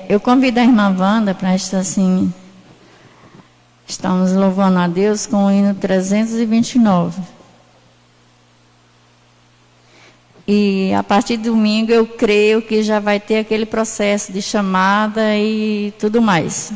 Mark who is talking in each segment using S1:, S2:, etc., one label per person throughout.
S1: Eu convido a irmã Wanda para estar assim, estamos louvando a Deus com o hino 329. E a partir de domingo eu creio que já vai ter aquele processo de chamada e tudo mais.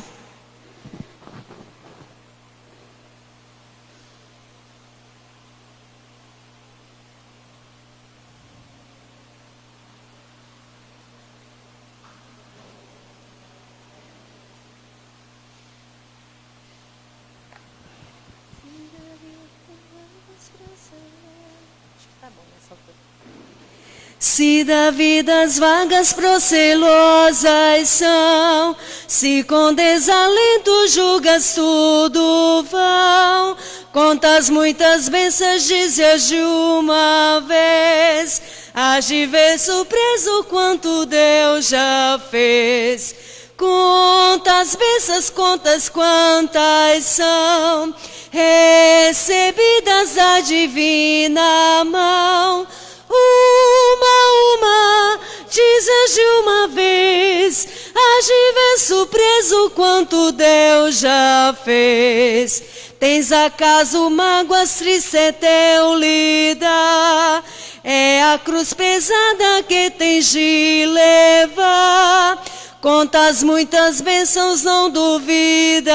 S2: Se da vida as vagas procelosas são, se com desalento julgas tudo vão, contas muitas bênçãos, dizes de uma vez, hás de ver surpreso quanto Deus já fez. Contas bênçãos, contas quantas são, recebidas da divina mão. Uma, dizes de uma vez, hás de ver surpreso quanto Deus já fez. Tens acaso mágoas, triste é teu lidar, é a cruz pesada que tens de levar. Contas muitas bênçãos, não duvidarás,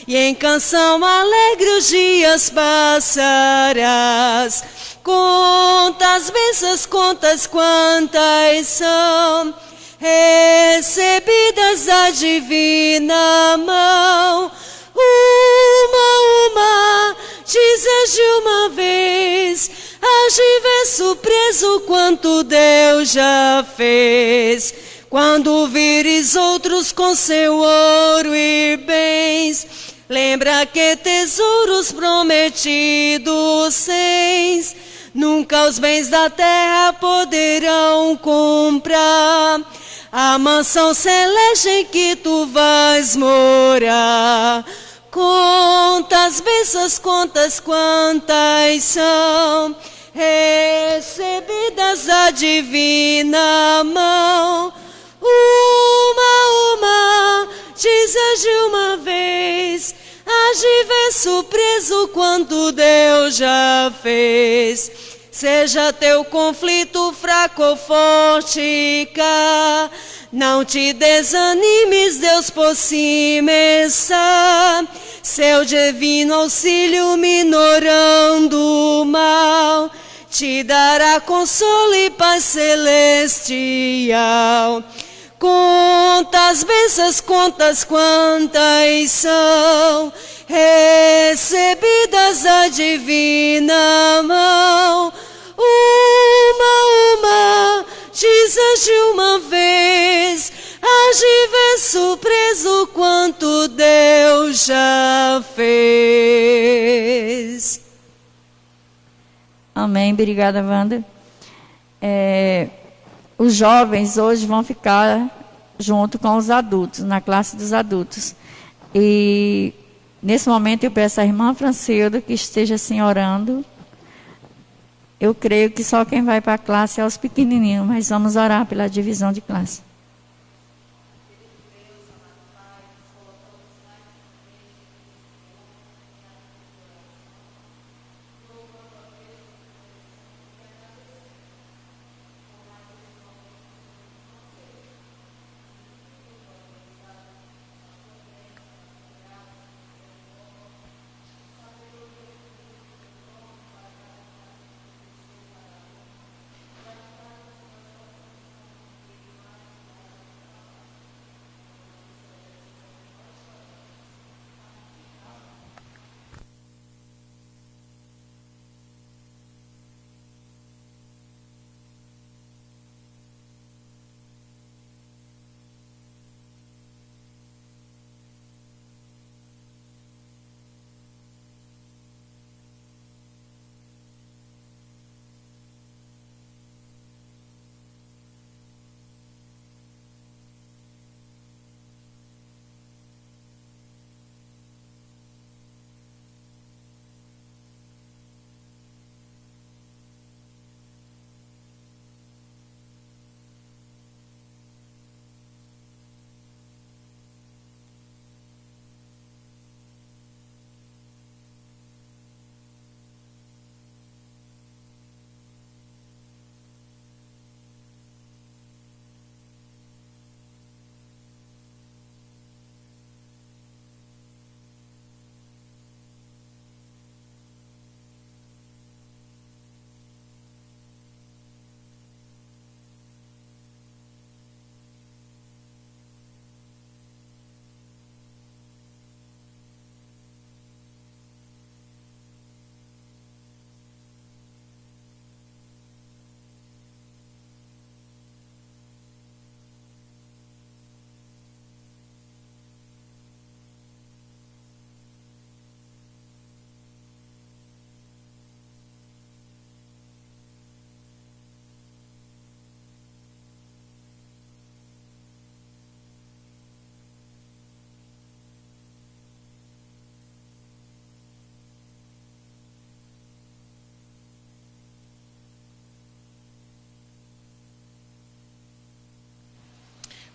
S2: e em canção alegre os dias passarás. Contas bênçãos, contas quantas são, recebidas da divina mão. Uma, dizes de uma vez, hás de ver surpreso quanto Deus já fez. Quando vires outros com seu ouro e bens, lembra que tesouros prometidos tens. Nunca os bens da terra poderão comprar a mansão celeste em que tu vais morar. Contas bênçãos, contas quantas são, recebidas da divina mão. Uma, dizes de uma vez, hás de ver surpreso quanto Deus já fez. Seja teu conflito fraco ou forte cá, não te desanimes, Deus por cima está. Seu divino auxílio minorando o mal, te dará consolo e paz celestial. Contas bênçãos, contas quantas são, recebidas da divina mão. Uma, dizes de uma vez, hás de ver surpreso quanto Deus já fez.
S1: Amém, obrigada, Wanda. Os jovens hoje vão ficar junto com os adultos, na classe dos adultos. E nesse momento eu peço à irmã Francilda que esteja assim orando. Eu creio que só quem vai para a classe é os pequenininhos, mas vamos orar pela divisão de classe.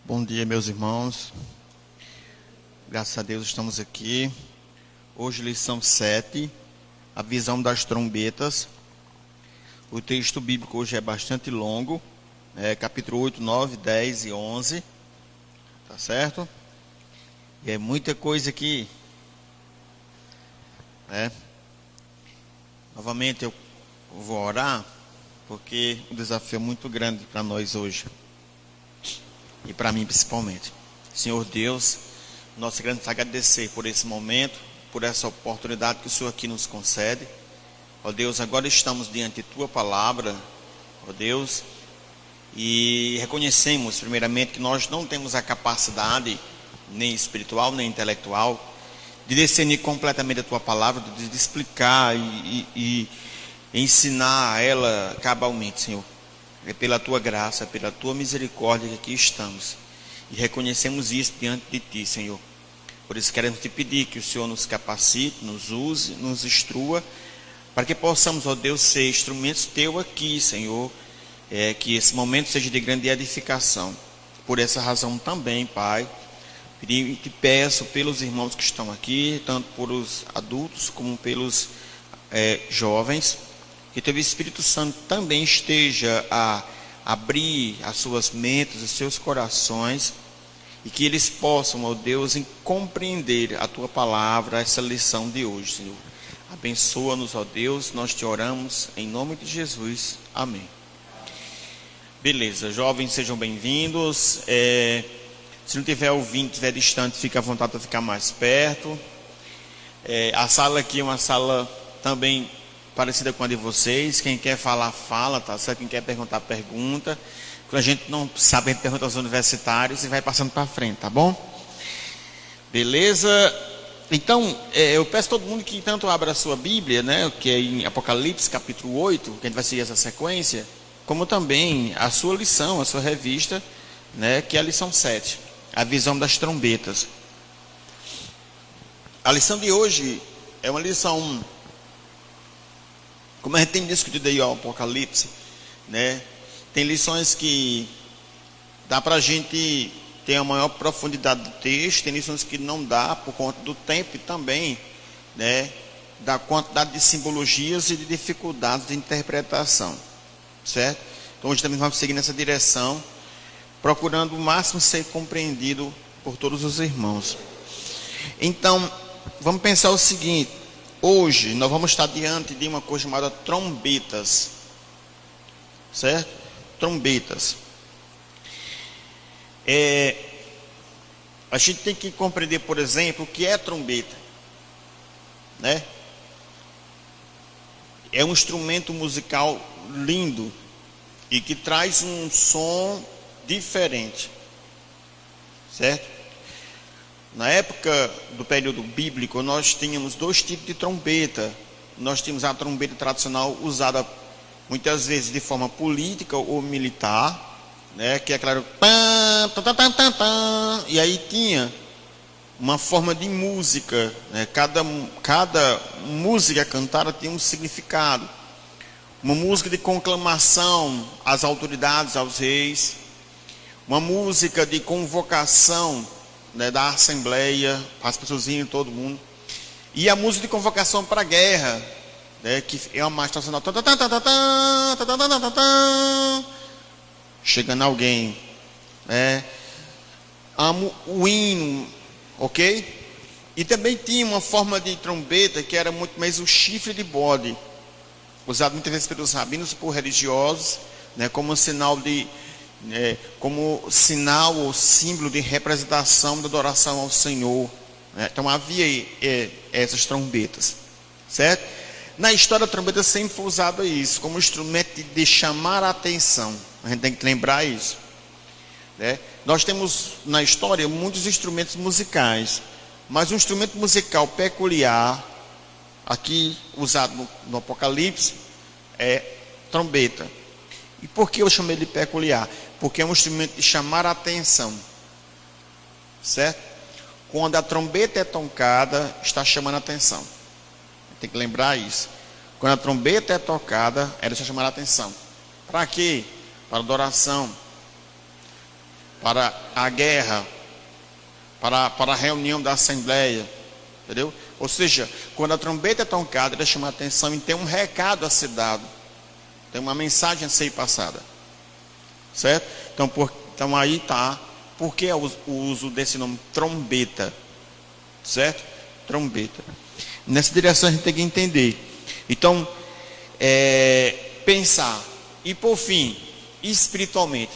S3: Bom dia, meus irmãos. Graças a Deus estamos aqui. Hoje, lição 7, a visão das trombetas. O texto bíblico hoje é bastante longo, capítulo 8, 9, 10 e 11. Tá certo? E é muita coisa aqui. Novamente eu vou orar, porque o desafio é muito grande para nós hoje. E para mim principalmente. Senhor Deus, nós queremos te agradecer por esse momento, por essa oportunidade que o Senhor aqui nos concede. Ó Deus, agora estamos diante de tua palavra, ó Deus, e reconhecemos primeiramente que nós não temos a capacidade, nem espiritual, nem intelectual, de discernir completamente a tua palavra, de explicar e ensinar ela cabalmente, Senhor. É pela tua graça, pela tua misericórdia que aqui estamos. E reconhecemos isso diante de ti, Senhor. Por isso queremos te pedir que o Senhor nos capacite, nos use, nos instrua, para que possamos, ó Deus, ser instrumentos teu aqui, Senhor. Que esse momento seja de grande edificação. Por essa razão também, Pai, te peço pelos irmãos que estão aqui, tanto por os adultos como pelos jovens, que teu Espírito Santo também esteja a abrir as suas mentes, os seus corações, e que eles possam, ó Deus, compreender a tua palavra, essa lição de hoje, Senhor. Abençoa-nos, ó Deus, nós te oramos em nome de Jesus. Amém. Beleza, jovens, sejam bem-vindos. Se não tiver ouvindo, estiver distante, fica à vontade para ficar mais perto. A sala aqui é uma sala também parecida com a de vocês. Quem quer falar, fala, tá certo? Quem quer perguntar, pergunta. Quando a gente não sabe, a gente pergunta aos universitários e vai passando para frente, tá bom? Beleza? Então, eu peço a todo mundo que tanto abra a sua Bíblia, né? Que é em Apocalipse, capítulo 8, que a gente vai seguir essa sequência, como também a sua lição, a sua revista, né? Que é a lição 7, a visão das trombetas. A lição de hoje é uma lição, como a gente tem discutido aí o Apocalipse, né? Tem lições que dá para a gente ter a maior profundidade do texto, tem lições que não dá por conta do tempo e também, né, da quantidade de simbologias e de dificuldades de interpretação, certo? Então hoje também vamos seguir nessa direção, procurando o máximo ser compreendido por todos os irmãos. Então, vamos pensar o seguinte: hoje nós vamos estar diante de uma coisa chamada trombetas, certo? Trombetas. A gente tem que compreender, por exemplo, o que é trombeta, né? É um instrumento musical lindo e que traz um som diferente, certo? Na época do período bíblico, nós tínhamos dois tipos de trombeta. Nós tínhamos a trombeta tradicional usada muitas vezes de forma política ou militar, né? Que é claro, e aí tinha uma forma de música, né? Cada música cantada tinha um significado. Uma música de conclamação às autoridades, aos reis. Uma música de convocação, né, da assembleia, as pessoas iam, todo mundo. E a música de convocação para a guerra, né, que é uma marcha nacional. Chegando alguém, né? O hino, ok? E também tinha uma forma de trombeta que era muito mais o chifre de bode, usado muitas vezes pelos rabinos, por religiosos, né, como sinal ou símbolo de representação da adoração ao Senhor, né? Então havia essas trombetas, certo? Na história, a trombeta sempre foi usada isso como instrumento de chamar a atenção. A gente tem que lembrar isso, né? Nós temos na história muitos instrumentos musicais, mas um instrumento musical peculiar, aqui usado no Apocalipse, é trombeta. E por que eu chamei de peculiar? Porque é um instrumento de chamar a atenção, certo? Quando a trombeta é tocada, está chamando a atenção. Tem que lembrar isso. Quando a trombeta é tocada, ela está chamando a atenção. Para quê? Para adoração. para a guerra, para a reunião da assembleia, entendeu? Ou seja, quando a trombeta é tocada, ela chama a atenção e tem um recado a ser dado, tem uma mensagem a ser passada, certo? Então aí está, por que o uso desse nome trombeta, certo? Trombeta. Nessa direção a gente tem que entender. Então, pensar. E por fim, espiritualmente,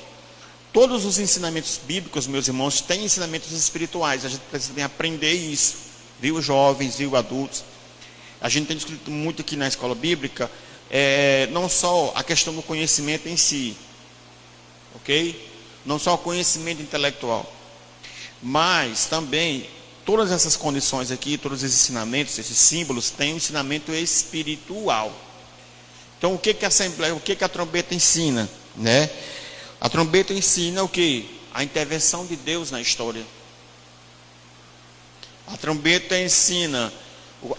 S3: todos os ensinamentos bíblicos, meus irmãos, têm ensinamentos espirituais. A gente precisa aprender isso, viu, jovens, viu, adultos. A gente tem discutido muito aqui na escola bíblica, não só a questão do conhecimento em si, ok? Não só o conhecimento intelectual, mas também todas essas condições aqui, todos esses ensinamentos, esses símbolos, têm um ensinamento espiritual. Então, o que a assembleia, o que a trombeta ensina, né? A trombeta ensina o que? A intervenção de Deus na história. A trombeta ensina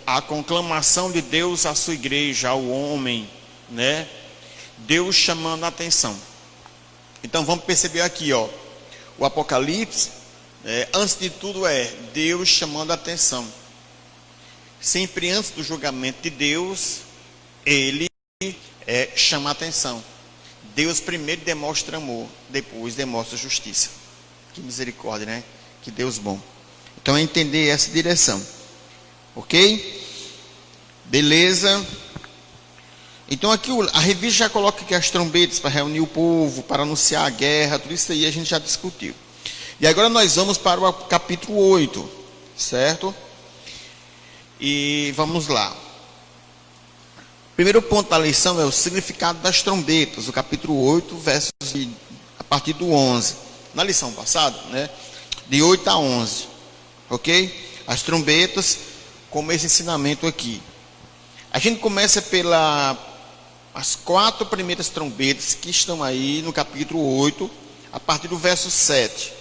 S3: a conclamação de Deus à sua igreja, ao homem, né? Deus chamando a atenção. Então, vamos perceber aqui, ó, o Apocalipse, antes de tudo Deus chamando a atenção. Sempre antes do julgamento de Deus, Ele chama a atenção. Deus primeiro demonstra amor, depois demonstra justiça. Que misericórdia, né? Que Deus bom. Então é entender essa direção. Ok? Beleza? Então aqui a revista já coloca aqui as trombetas para reunir o povo, para anunciar a guerra, tudo isso aí a gente já discutiu. E agora nós vamos para o capítulo 8, certo? E vamos lá. O primeiro ponto da lição é o significado das trombetas, o capítulo 8, versos a partir do 11. Na lição passada, né, de 8 a 11, ok? As trombetas, como esse ensinamento aqui. A gente começa as 4 primeiras trombetas que estão aí no capítulo 8, a partir do verso 7.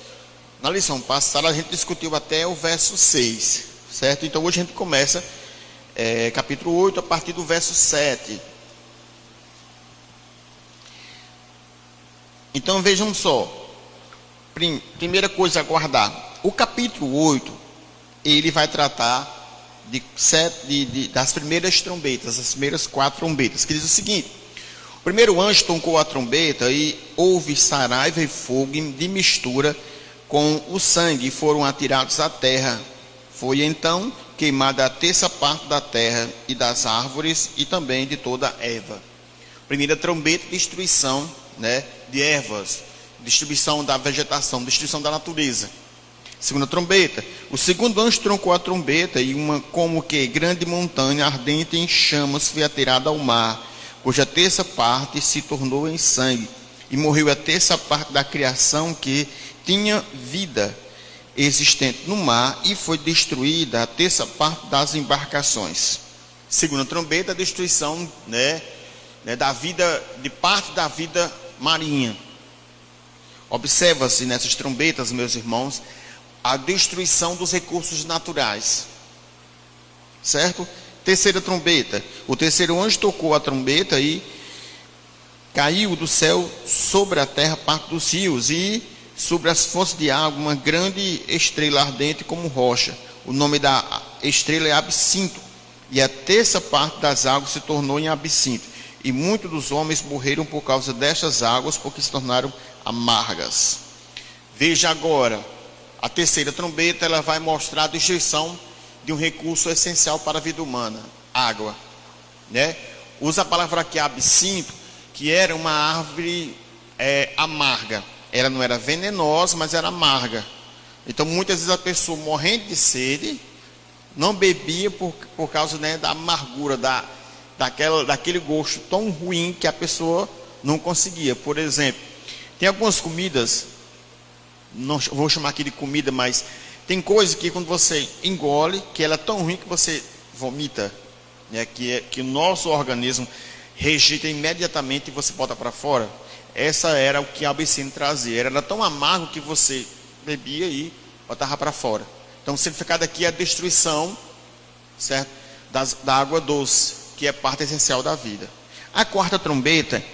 S3: Na lição passada a gente discutiu até o verso 6, certo? Então hoje a gente começa capítulo 8, a partir do verso 7. Então vejam só. Primeira coisa a guardar. O capítulo 8, ele vai tratar das primeiras trombetas, as primeiras 4 trombetas, que diz o seguinte: o primeiro anjo tocou a trombeta e houve saraiva e fogo de mistura com o sangue, e foram atirados à terra. Foi então queimada a terça parte da terra e das árvores e também de toda a erva. Primeira trombeta, destruição, né, de ervas, destruição da vegetação, destruição da natureza. Segunda trombeta, o segundo anjo tocou a trombeta e uma como que grande montanha ardente em chamas foi atirada ao mar, cuja terça parte se tornou em sangue, e morreu a terça parte da criação que tinha vida existente no mar, e foi destruída a terça parte das embarcações. Segunda trombeta, a destruição, né, da vida, de parte da vida marinha. Observa-se nessas trombetas, meus irmãos, a destruição dos recursos naturais, certo? Terceira trombeta, o terceiro anjo tocou a trombeta e caiu do céu sobre a terra parte dos rios e sobre as fontes de água uma grande estrela ardente como rocha. O nome da estrela é Absinto, e a terça parte das águas se tornou em absinto, e muitos dos homens morreram por causa destas águas, porque se tornaram amargas. Veja agora, a terceira trombeta, ela vai mostrar a destruição de um recurso essencial para a vida humana, água, né? Usa a palavra aqui, absinto, que era uma árvore amarga. Ela não era venenosa, mas era amarga. Então muitas vezes a pessoa morrendo de sede não bebia por causa, né, da amargura, daquele gosto tão ruim que a pessoa não conseguia. Por exemplo, tem algumas comidas, não vou chamar aqui de comida, mas tem coisa que quando você engole, que ela é tão ruim que você vomita, né, que o nosso organismo rejeita imediatamente e você bota para fora. Essa era o que a absinto trazia. Era tão amargo que você bebia e botava para fora. Então o significado aqui é a destruição, certo, da água doce, que é parte essencial da vida. A quarta trombeta,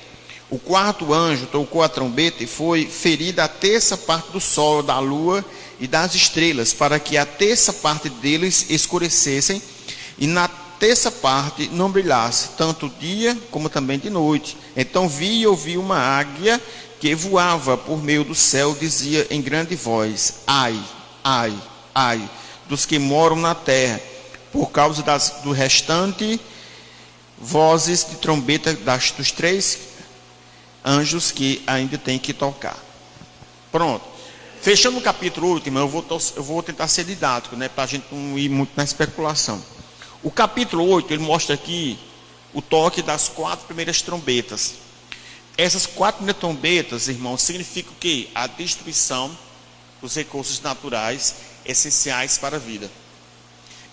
S3: O quarto anjo tocou a trombeta e foi ferida a terça parte do sol, da lua e das estrelas, para que a terça parte deles escurecessem e na terça parte não brilhasse, tanto dia como também de noite. Então vi e ouvi uma águia que voava por meio do céu, dizia em grande voz: ai, ai, ai, dos que moram na terra, por causa do restante vozes de trombeta dos 3 anjos que ainda tem que tocar. Pronto. Fechando o capítulo 8, irmão, eu vou tentar ser didático, né, para a gente não ir muito na especulação. O capítulo 8, ele mostra aqui o toque das 4 primeiras trombetas. Essas 4 primeiras trombetas, irmãos, significam o quê? A destruição dos recursos naturais essenciais para a vida.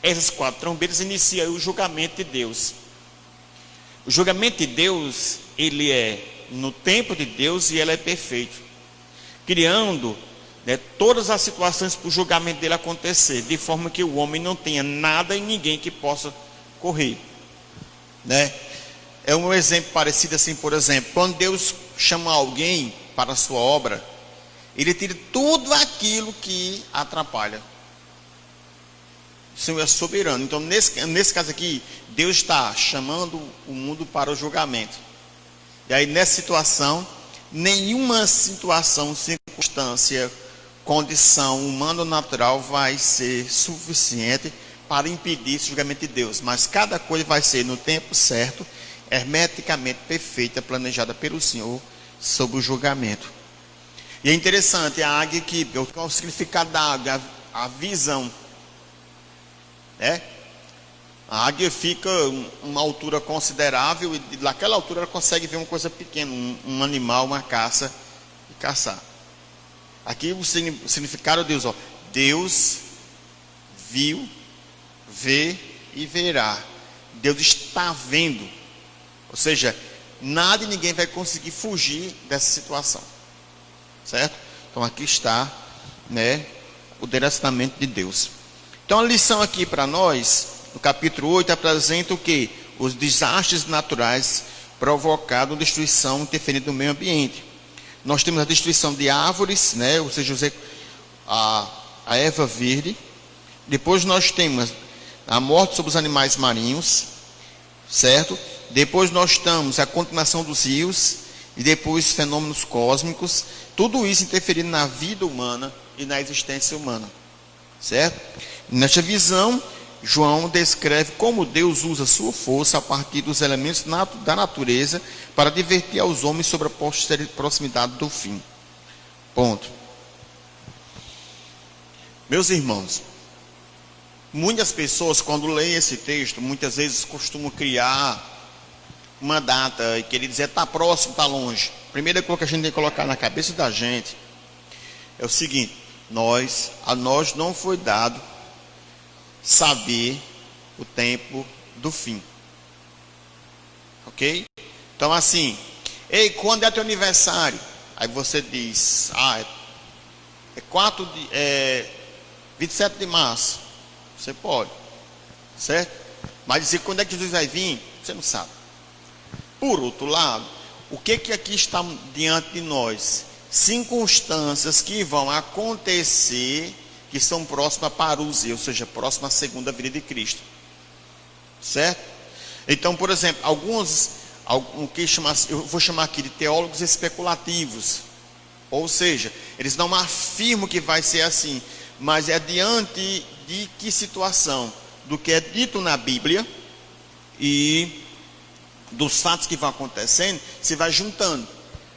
S3: Essas 4 trombetas iniciam o julgamento de Deus. O julgamento de Deus, ele é no tempo de Deus e ele é perfeito, criando, né, todas as situações para o julgamento dele acontecer, de forma que o homem não tenha nada e ninguém que possa correr, né? É um exemplo parecido assim, por exemplo, quando Deus chama alguém para a sua obra, ele tira tudo aquilo que atrapalha. O Senhor é soberano. Então nesse caso aqui, Deus está chamando o mundo para o julgamento. E aí nessa situação, nenhuma situação, circunstância, condição humana ou natural vai ser suficiente para impedir esse julgamento de Deus. Mas cada coisa vai ser no tempo certo, hermeticamente perfeita, planejada pelo Senhor sobre o julgamento. E é interessante, a águia aqui, o significado da águia, a visão, né? A águia fica uma altura considerável e daquela altura ela consegue ver uma coisa pequena, um animal, uma caça e caçar. Aqui o significado de Deus, ó, Deus viu, vê e verá. Deus está vendo. Ou seja, nada e ninguém vai conseguir fugir dessa situação. Certo? Então aqui está, né, o direcionamento de Deus. Então a lição aqui para nós, no capítulo 8, apresenta o que? Os desastres naturais provocados destruição interferindo no meio ambiente. Nós temos a destruição de árvores, né, ou seja, a erva verde. Depois nós temos a morte sobre os animais marinhos, certo? Depois nós temos a contaminação dos rios e depois fenômenos cósmicos. Tudo isso interferindo na vida humana e na existência humana, certo? Nesta visão, João descreve como Deus usa sua força a partir dos elementos da natureza para advertir aos homens sobre a proximidade do fim. Ponto. Meus irmãos, muitas pessoas, quando leem esse texto, muitas vezes costumam criar uma data e querer dizer está próximo, está longe. A primeira coisa que a gente tem que colocar na cabeça da gente é o seguinte: a nós não foi dado saber o tempo do fim. Ok? Então assim, ei, quando é teu aniversário? Aí você diz, é 27 de março. Você pode, certo? Mas dizer quando é que Jesus vai vir, você não sabe. Por outro lado, o que aqui está diante de nós? Circunstâncias que vão acontecer, que são próximas à parousia, ou seja, próximas à segunda vinda de Cristo. Certo? Então, por exemplo, eu vou chamar aqui de teólogos especulativos. Ou seja, eles não afirmam que vai ser assim, mas é diante de que situação? Do que é dito na Bíblia e dos fatos que vão acontecendo, se vai juntando,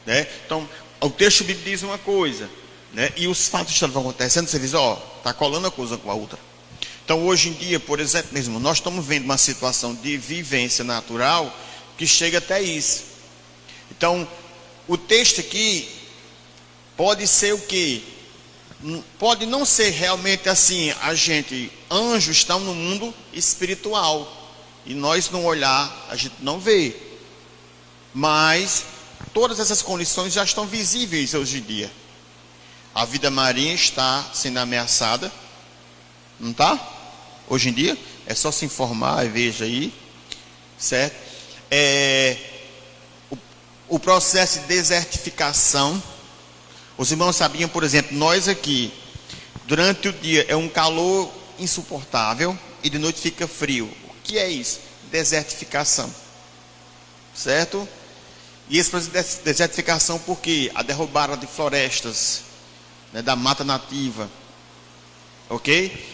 S3: né? Então, o texto bíblico diz uma coisa, né? E os fatos que estão acontecendo, você diz, está colando a coisa com a outra. Então, hoje em dia, por exemplo, mesmo, nós estamos vendo uma situação de vivência natural que chega até isso. Então, o texto aqui pode ser o quê? Pode não ser realmente assim, anjos estão no mundo espiritual, e nós no olhar, a gente não vê. Mas todas essas condições já estão visíveis hoje em dia. A vida marinha está sendo ameaçada, não está? Hoje em dia, é só se informar e veja aí, certo? o processo de desertificação. Os irmãos sabiam, por exemplo, nós aqui, durante o dia é um calor insuportável e de noite fica frio. O que é isso? Desertificação. Certo? E esse processo de desertificação, por quê? A derrubada de florestas, né, da mata nativa. Ok?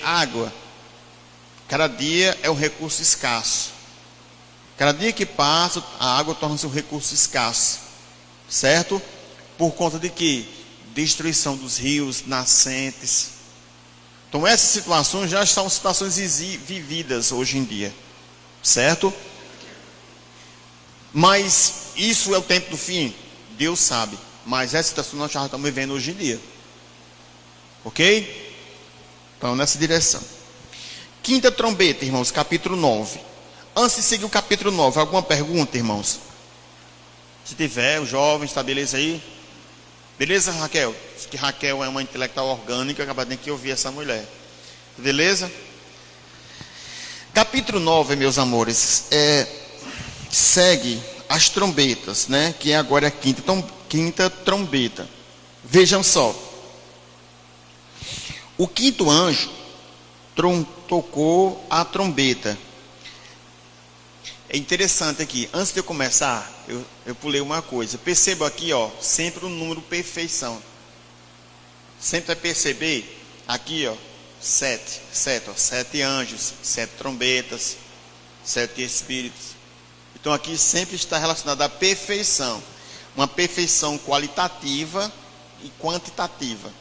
S3: Água. Cada dia é um recurso escasso. Cada dia que passa, a água torna-se um recurso escasso. Certo? Por conta de quê? Destruição dos rios, nascentes. Então essas situações já são situações vividas hoje em dia. Certo? Mas isso é o tempo do fim? Deus sabe. Mas essa situação nós já estamos vivendo hoje em dia. Ok? Então nessa direção. Quinta trombeta, irmãos, capítulo 9. Antes de seguir o capítulo 9, alguma pergunta, irmãos? Se tiver, os jovens, está beleza aí? Beleza, Raquel? Que Raquel é uma intelectual orgânica, acaba de que ouvir essa mulher. Beleza? Capítulo 9, meus amores, segue as trombetas, né? Que agora é a quinta trombeta. Vejam só. O quinto anjo tocou a trombeta. É interessante aqui, antes de eu começar, eu pulei uma coisa. Perceba aqui, ó, sempre o número perfeição. Sempre vai perceber aqui, ó, 7, ó, 7 anjos, 7 trombetas, 7 espíritos. Então aqui sempre está relacionado à perfeição. Uma perfeição qualitativa e quantitativa.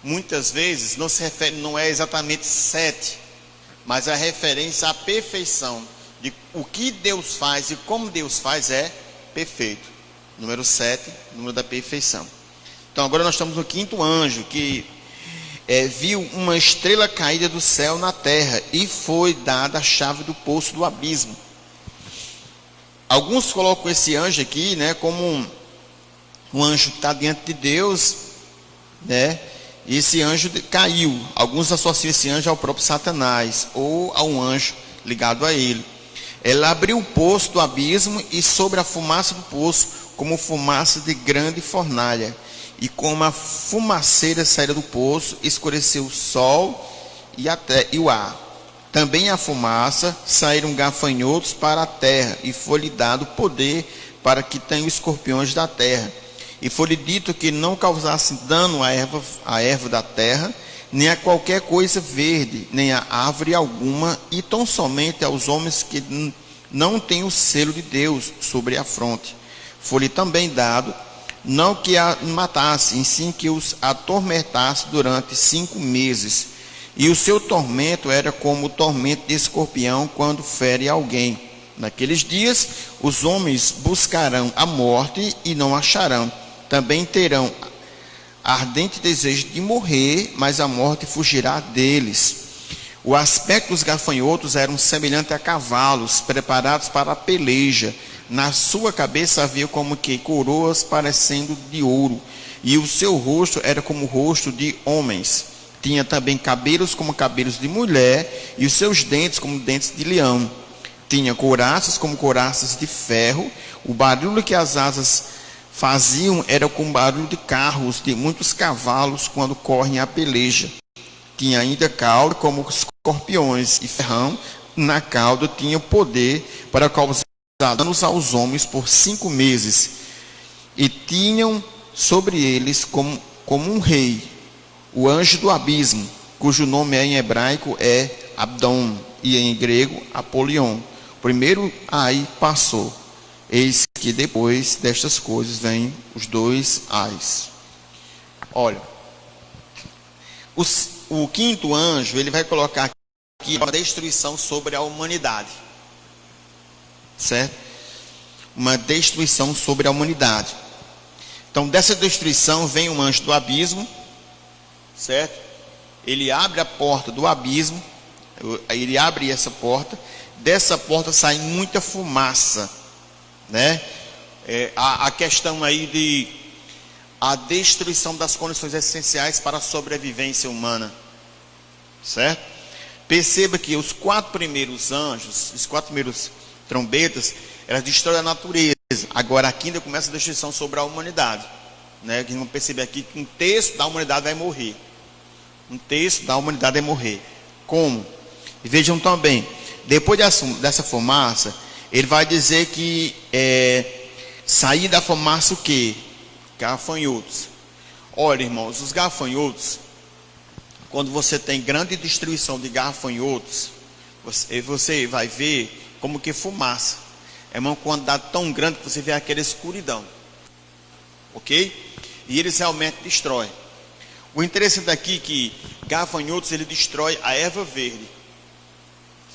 S3: Muitas vezes não se refere, não é exatamente 7, mas a referência à perfeição. De o que Deus faz e como Deus faz é perfeito. Número 7, número da perfeição. Então agora nós estamos no quinto anjo, que viu uma estrela caída do céu na terra, e foi dada a chave do poço do abismo. Alguns colocam esse anjo aqui, né, como um anjo que está diante de Deus, né? E esse anjo caiu. Alguns associam esse anjo ao próprio Satanás, ou a um anjo ligado a ele. Ela abriu o poço do abismo, e sobre a fumaça do poço, como fumaça de grande fornalha, e como a fumaceira saída do poço, escureceu o sol e o ar. Também a fumaça saíram gafanhotos para a terra, e foi-lhe dado poder para que tenham escorpiões da terra. E foi-lhe dito que não causasse dano à erva da terra, nem a qualquer coisa verde, nem a árvore alguma, e tão somente aos homens que não têm o selo de Deus sobre a fronte. Foi-lhe também dado, não que a matasse, e sim que os atormentasse durante 5 meses. E o seu tormento era como o tormento de escorpião quando fere alguém. Naqueles dias, os homens buscarão a morte e não acharão. Também terão ardente desejo de morrer, mas a morte fugirá deles. O aspecto dos gafanhotos era semelhante a cavalos preparados para a peleja. Na sua cabeça havia como que coroas parecendo de ouro, e o seu rosto era como o rosto de homens. Tinha também cabelos como cabelos de mulher, e os seus dentes como dentes de leão. Tinha couraças como couraças de ferro. O barulho que as asas faziam era como barulho de carros de muitos cavalos quando correm a peleja. Tinha ainda cauda como escorpiões, e ferrão na cauda. Tinha poder para causar danos aos homens por 5 meses. E tinham sobre eles como um rei, o anjo do abismo, cujo nome em hebraico é Abdon, e em grego Apolion. O primeiro ai passou. Eis que depois destas coisas vêm os 2 ais. Olha, o quinto anjo, ele vai colocar aqui uma destruição sobre a humanidade. Certo? Uma destruição sobre a humanidade. Então, dessa destruição vem um anjo do abismo, certo? Ele abre a porta do abismo, ele abre essa porta, dessa porta sai muita fumaça, né? A questão aí de a destruição das condições essenciais para a sobrevivência humana, certo? Perceba que os 4 primeiros anjos, os 4 primeiros trombetas, elas destroem a natureza. Agora aqui ainda começa a destruição sobre a humanidade, né? Que vamos perceber aqui que um terço da humanidade vai morrer. Um terço da humanidade vai morrer. Como? E vejam também, depois dessa fumaça, ele vai dizer que sair da fumaça o quê? Gafanhotos. Olha, irmãos, os gafanhotos, quando você tem grande destruição de gafanhotos, você vai ver como que fumaça. É uma quantidade tão grande que você vê aquela escuridão. Ok? E eles realmente destroem. O interessante aqui é que gafanhotos, ele destrói a erva verde.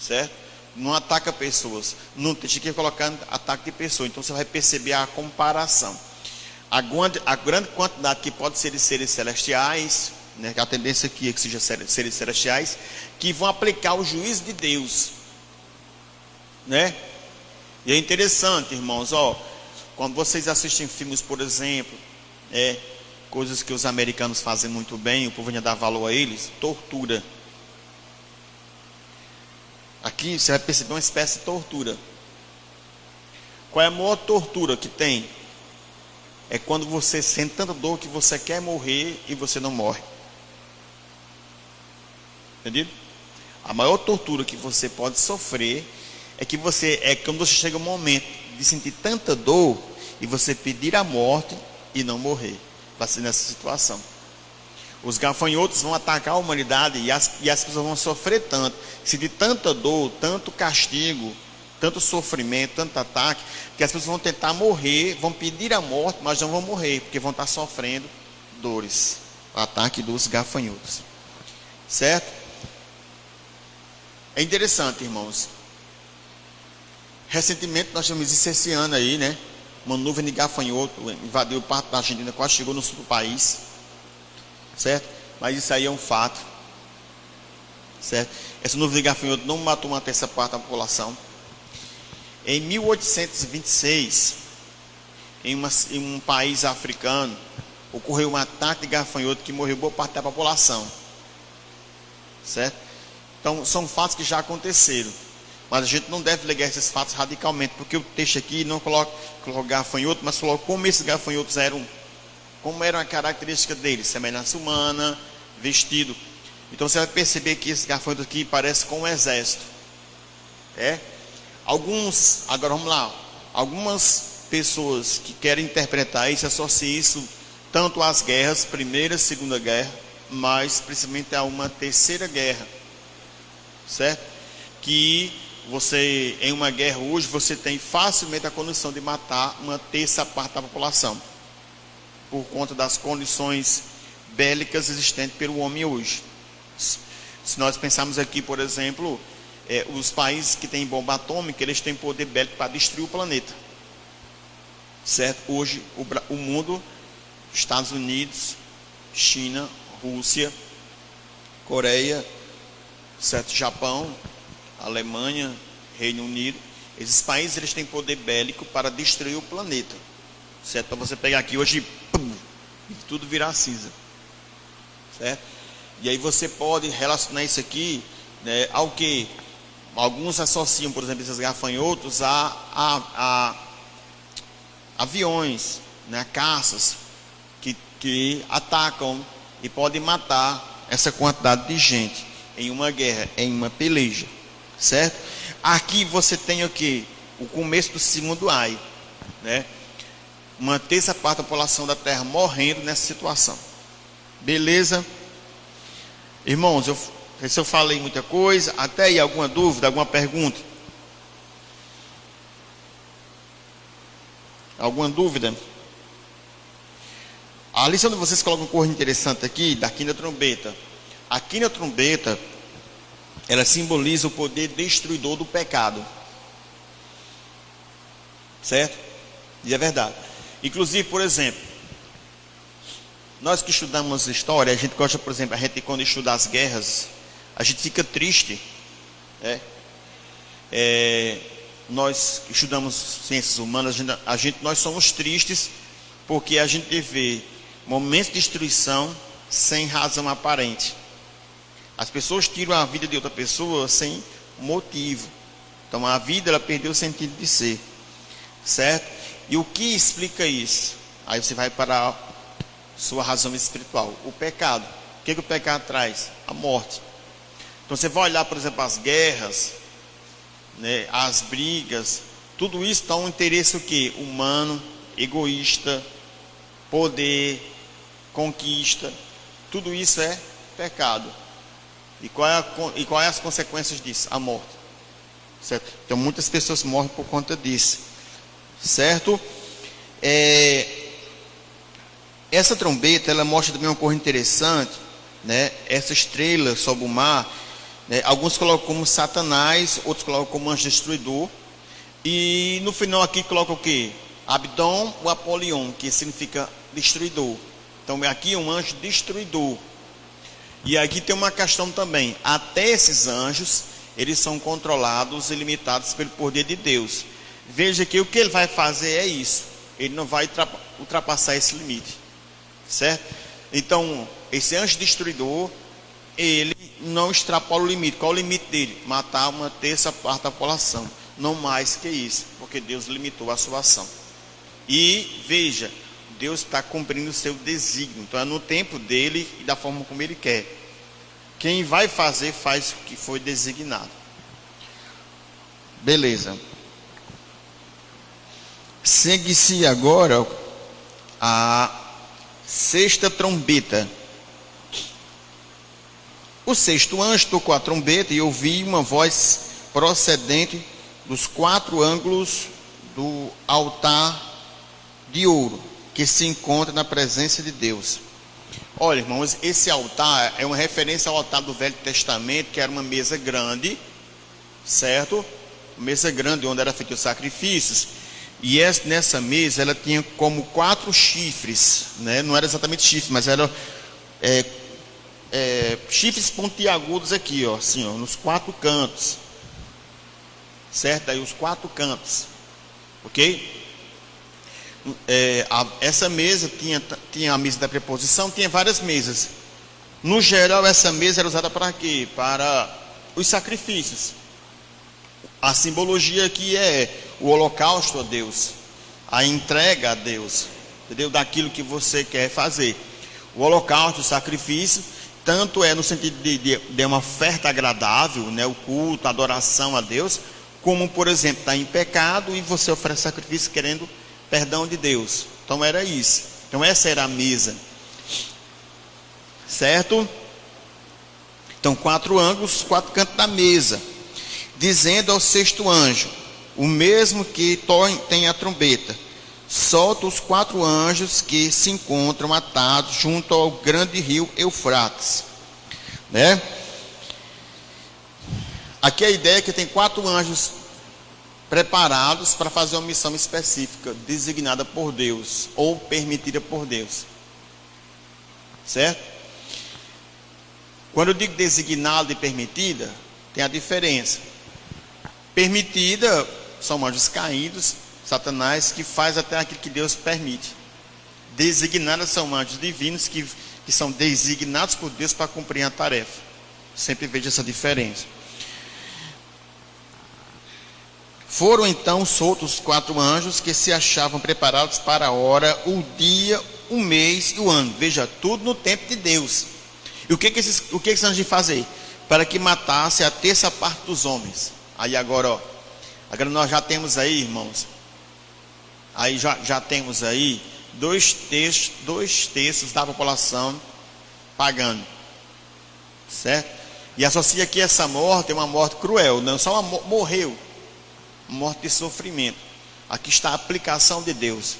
S3: Certo? Não ataca pessoas. Não tem que colocar ataque de pessoas. Então você vai perceber a comparação. A grande quantidade que pode ser de seres celestiais, né, que a tendência aqui é que seja seres celestiais, que vão aplicar o juízo de Deus, né? E é interessante, irmãos, quando vocês assistem filmes, por exemplo, coisas que os americanos fazem muito bem, o povo ainda dá valor a eles, tortura. Aqui você vai perceber uma espécie de tortura. Qual é a maior tortura que tem? É quando você sente tanta dor que você quer morrer e você não morre. Entendido? A maior tortura que você pode sofrer é quando você chega um momento de sentir tanta dor e você pedir a morte e não morrer. Vai ser nessa situação. Os gafanhotos vão atacar a humanidade e as pessoas vão sofrer tanto, sentir tanta dor, tanto castigo, tanto sofrimento, tanto ataque, que as pessoas vão tentar morrer, vão pedir a morte, mas não vão morrer, porque vão estar sofrendo dores. O ataque dos gafanhotos. Certo? É interessante, irmãos. Recentemente nós tivemos isso esse ano aí, né? Uma nuvem de gafanhoto invadiu parte da Argentina, quase chegou no sul do país. Certo? Mas isso aí é um fato. Certo? Essa nuvem de gafanhoto não matou uma terça parte da população. Em 1826, em um país africano, ocorreu um ataque de gafanhoto que morreu boa parte da população. Certo? Então, são fatos que já aconteceram. Mas a gente não deve negar esses fatos radicalmente, porque o texto aqui não coloca gafanhoto, mas coloca como esses gafanhotos eram, como era a característica deles, semelhança humana, vestido. Então você vai perceber que esse gafanhoto aqui parece com um exército. Agora vamos lá, algumas pessoas que querem interpretar isso, associam isso tanto às guerras, Primeira e Segunda Guerra, mas principalmente a uma terceira guerra, certo? Que você, em uma guerra hoje, você tem facilmente a condição de matar uma terça parte da população, por conta das condições bélicas existentes pelo homem hoje. Se nós pensarmos aqui, por exemplo, os países que têm bomba atômica, eles têm poder bélico para destruir o planeta. Certo? Hoje, o mundo, Estados Unidos, China, Rússia, Coreia, certo? Japão, Alemanha, Reino Unido, esses países eles têm poder bélico para destruir o planeta. Certo? Para você pegar aqui hoje, pum, e tudo virar cinza. Certo? E aí você pode relacionar isso aqui, né, ao que? Alguns associam, por exemplo, esses gafanhotos a aviões, né, caças, que atacam e podem matar essa quantidade de gente em uma guerra, em uma peleja. Certo? Aqui você tem o que? O começo do segundo ai, né? Uma terça parte da população da terra morrendo nessa situação. Beleza? Irmãos, se eu falei muita coisa, até aí alguma dúvida, alguma pergunta? Alguma dúvida? A lição de vocês coloca uma coisa interessante aqui, da quina trombeta. A quina trombeta, ela simboliza o poder destruidor do pecado. Certo? E é verdade. Inclusive, por exemplo, nós que estudamos história, a gente gosta, por exemplo, a gente quando estuda as guerras, a gente fica triste. Nós que estudamos ciências humanas, nós somos tristes porque a gente vê momentos de destruição sem razão aparente. As pessoas tiram a vida de outra pessoa sem motivo. Então a vida ela perdeu o sentido de ser. certo? E o que explica isso? Aí você vai para a sua razão espiritual. O pecado. O que o pecado traz? A morte. Então você vai olhar, por exemplo, as guerras, né, as brigas, tudo isso está um interesse o quê? Humano, egoísta, poder, conquista. Tudo isso é pecado. E qual é as consequências disso? A morte. Certo? Então muitas pessoas morrem por conta disso. Certo? Essa trombeta, ela mostra também uma coisa interessante, né? Essa estrela sob o mar, né? Alguns colocam como Satanás, outros colocam como anjo destruidor. E no final aqui coloca o que? Abdon ou Apolion, que significa destruidor. Então aqui é um anjo destruidor. E aqui tem uma questão também. Até esses anjos, eles são controlados e limitados pelo poder de Deus. Veja que o que ele vai fazer é isso. Ele não vai ultrapassar esse limite. Certo? Então, esse anjo destruidor, ele não extrapola o limite. Qual é o limite dele? Matar 1/3 parte da população. Não mais que isso, porque Deus limitou a sua ação. E veja, Deus está cumprindo o seu desígnio. Então é no tempo dele e da forma como ele quer. Quem vai fazer, faz o que foi designado. Beleza. Segue-se agora a sexta trombeta. O sexto anjo tocou a trombeta e ouvi uma voz procedente dos 4 ângulos do altar de ouro, que se encontra na presença de Deus. Olha, irmãos, esse altar é uma referência ao altar do Velho Testamento, que era uma mesa grande, certo? Uma mesa grande onde era feito os sacrifícios. E nessa mesa ela tinha como 4 chifres, né? Não era exatamente chifres, mas eram chifres pontiagudos aqui, ó, assim, ó, nos 4 cantos, certo? Aí os 4 cantos, ok? Essa mesa tinha a mesa da preposição, tinha várias mesas. No geral, essa mesa era usada para quê? Para os sacrifícios. A simbologia aqui é o holocausto a Deus, a entrega a Deus, entendeu? Daquilo que você quer fazer. O holocausto, o sacrifício, tanto é no sentido de uma oferta agradável, né? O culto, a adoração a Deus, como, por exemplo, está em pecado e você oferece sacrifício querendo perdão de Deus. Então era isso. Então essa era a mesa, certo? Então 4 ângulos, 4 cantos da mesa, dizendo ao sexto anjo, o mesmo que tem a trombeta, solta os 4 anjos que se encontram atados junto ao grande rio Eufrates, né? Aqui a ideia é que tem 4 anjos preparados para fazer uma missão específica, designada por Deus, ou permitida por Deus, certo? Quando eu digo designada e permitida, tem a diferença. Permitida são anjos caídos, Satanás, que faz até aquilo que Deus permite. Designadas são anjos divinos que são designados por Deus para cumprir a tarefa. Sempre vejo essa diferença. Foram então soltos os 4 anjos que se achavam preparados para a hora, o dia, o mês e o ano. Veja, tudo no tempo de Deus. E o que esses anjos iam fazer? Para que matasse a 1/3 parte dos homens. Aí agora, agora nós já temos aí, irmãos, aí já temos aí 2/3 da população pagando, certo? E associa aqui essa morte, é uma morte cruel, não só morreu, morte de sofrimento. Aqui está a aplicação de Deus.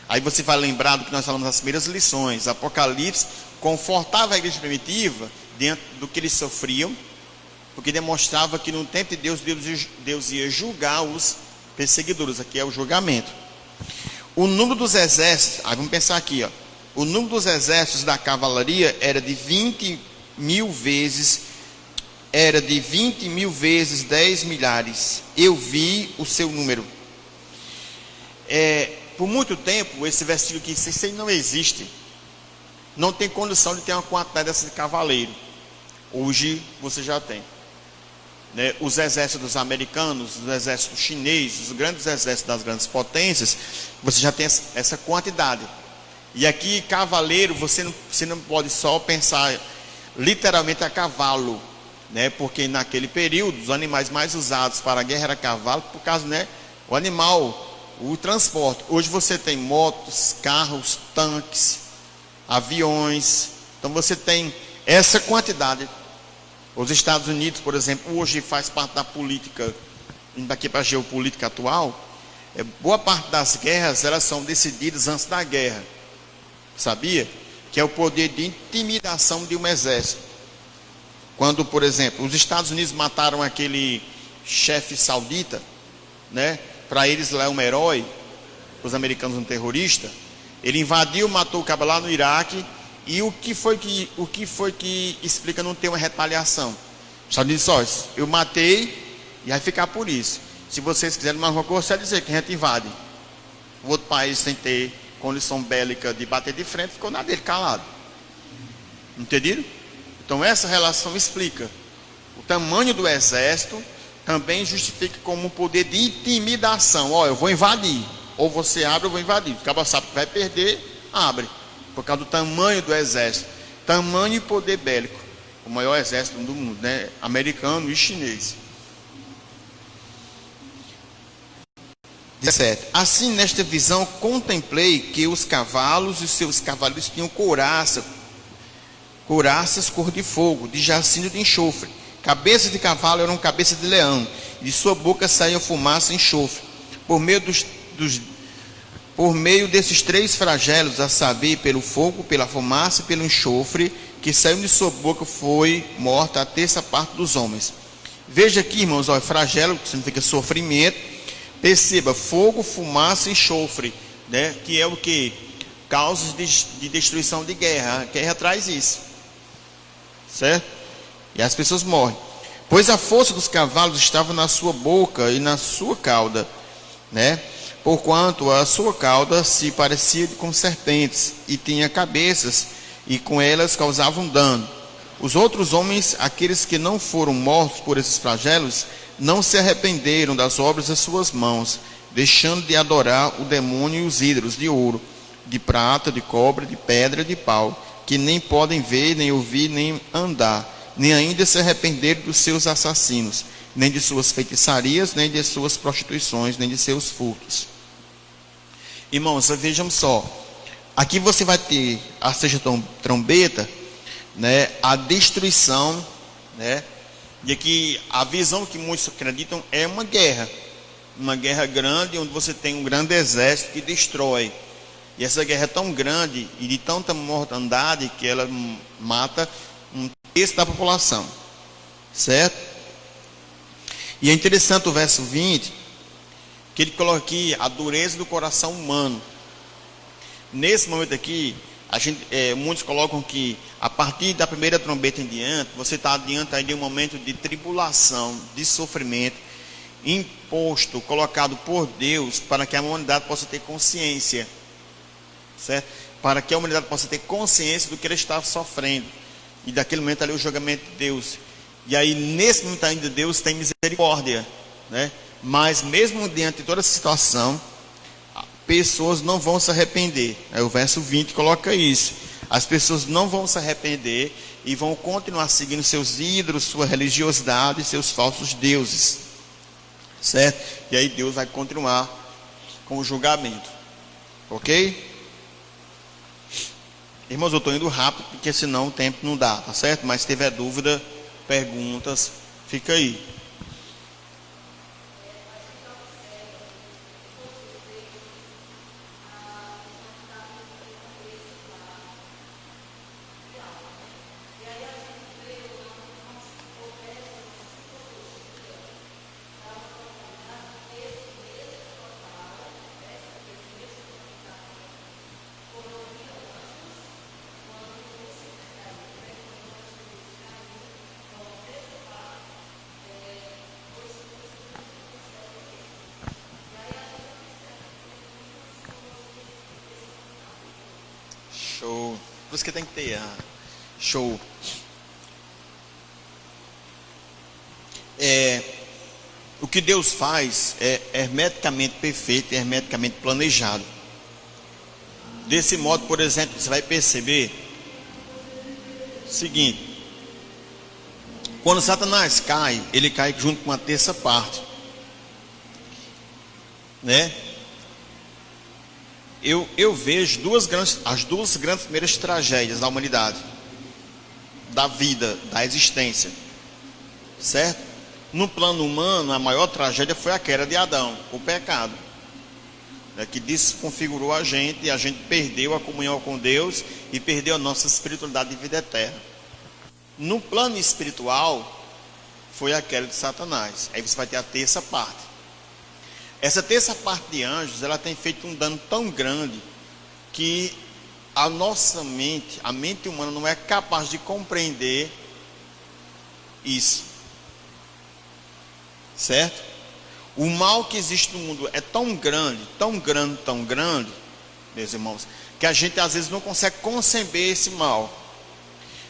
S3: Aí você vai lembrar do que nós falamos nas primeiras lições. Apocalipse confortava a igreja primitiva dentro do que eles sofriam, porque demonstrava que no tempo de Deus ia julgar os perseguidores. Aqui é o julgamento. O número dos exércitos, vamos pensar aqui, ó. O número dos exércitos da cavalaria era de 20 mil vezes 10 milhares. Eu vi o seu número. Por muito tempo, esse versículo aqui, isso aí não existe. Não tem condição de ter uma quantidade dessa de cavaleiro. Hoje você já tem. né, os exércitos americanos, os exércitos chineses, os grandes exércitos das grandes potências, você já tem essa quantidade. E aqui, cavaleiro, você não pode só pensar literalmente a cavalo, né, porque naquele período, os animais mais usados para a guerra era cavalo, por causa, né, o animal, o transporte. Hoje você tem motos, carros, tanques, aviões. Então você tem essa quantidade. Os Estados Unidos, por exemplo, hoje faz parte da política, indo aqui para a geopolítica atual, boa parte das guerras, elas são decididas antes da guerra. Sabia? Que é o poder de intimidação de um exército. Quando, por exemplo, os Estados Unidos mataram aquele chefe saudita, né? Para eles lá é um herói, os americanos um terrorista. Ele invadiu, matou o cara lá no Iraque. E o que foi que explica não ter uma retaliação? Os Estados Unidos disse, eu matei e vai ficar por isso. Se vocês quiserem mais alguma coisa, é dizer que a gente invade. O outro país, sem ter condição bélica de bater de frente, ficou na dele, calado. Entendido? Então essa relação explica. O tamanho do exército também justifica como um poder de intimidação. Ó, eu vou invadir. Ou você abre, eu vou invadir. O cara sabe que vai perder, abre. Por causa do tamanho do exército. Tamanho e poder bélico. O maior exército do mundo, né? Americano e chinês. 17. Assim, nesta visão, contemplei que os cavalos e seus cavaleiros tinham couraças cor de fogo, de jacinto de enxofre. Cabeças de cavalo eram cabeças de leão. E de sua boca saía fumaça e enxofre. Por meio desses três flagelos, a saber, pelo fogo, pela fumaça e pelo enxofre, que saiu de sua boca, foi morta a terça parte dos homens. Veja aqui, irmãos, ó, flagelo, que significa sofrimento. Perceba, fogo, fumaça e enxofre, né? Que é o que? Causas de destruição de guerra. A guerra traz isso. Certo? E as pessoas morrem. Pois a força dos cavalos estava na sua boca e na sua cauda, né? Porquanto a sua cauda se parecia com serpentes, e tinha cabeças, e com elas causavam dano. Os outros homens, aqueles que não foram mortos por esses flagelos, não se arrependeram das obras das suas mãos, deixando de adorar o demônio e os ídolos de ouro, de prata, de cobre, de pedra e de pau, que nem podem ver, nem ouvir, nem andar, nem ainda se arrepender dos seus assassinos, nem de suas feitiçarias, nem de suas prostituições, nem de seus furtos. Irmãos, vejam só, aqui você vai ter a sexta trombeta, né, a destruição, né, e aqui a visão que muitos acreditam é uma guerra grande, onde você tem um grande exército que destrói. E essa guerra é tão grande e de tanta mortandade que ela mata um terço da população, certo? E é interessante o verso 20, que ele coloca aqui a dureza do coração humano. Nesse momento aqui, muitos colocam que a partir da primeira trombeta em diante, você está diante aí de um momento de tribulação, de sofrimento, imposto, colocado por Deus, para que a humanidade possa ter consciência, certo? Para que a humanidade possa ter consciência do que ela está sofrendo. E daquele momento ali o julgamento de Deus. E aí nesse momento ainda Deus tem misericórdia, né? Mas mesmo diante de toda essa situação, pessoas não vão se arrepender. Aí o verso 20 coloca isso. As pessoas não vão se arrepender e vão continuar seguindo seus ídolos, sua religiosidade, seus falsos deuses, certo? E aí Deus vai continuar com o julgamento, ok? Irmãos, eu estou indo rápido porque senão o tempo não dá, tá certo? Mas se tiver dúvida, perguntas, fica aí. Show. Por isso que tem que ter show. o que Deus faz é hermeticamente perfeito e hermeticamente planejado. Desse modo, por exemplo, você vai perceber o seguinte: quando Satanás cai, ele cai junto com uma terça parte, né? Eu vejo as duas grandes primeiras tragédias da humanidade, da vida, da existência, certo? No plano humano, a maior tragédia foi a queda de Adão, o pecado, né, que desconfigurou a gente, e a gente perdeu a comunhão com Deus e perdeu a nossa espiritualidade de vida eterna. No plano espiritual, foi a queda de Satanás. Aí você vai ter a terça parte. Essa terça parte de anjos, ela tem feito um dano tão grande que a nossa mente, a mente humana não é capaz de compreender isso, certo? O mal que existe no mundo é tão grande, tão grande, tão grande, meus irmãos, que a gente às vezes não consegue conceber esse mal.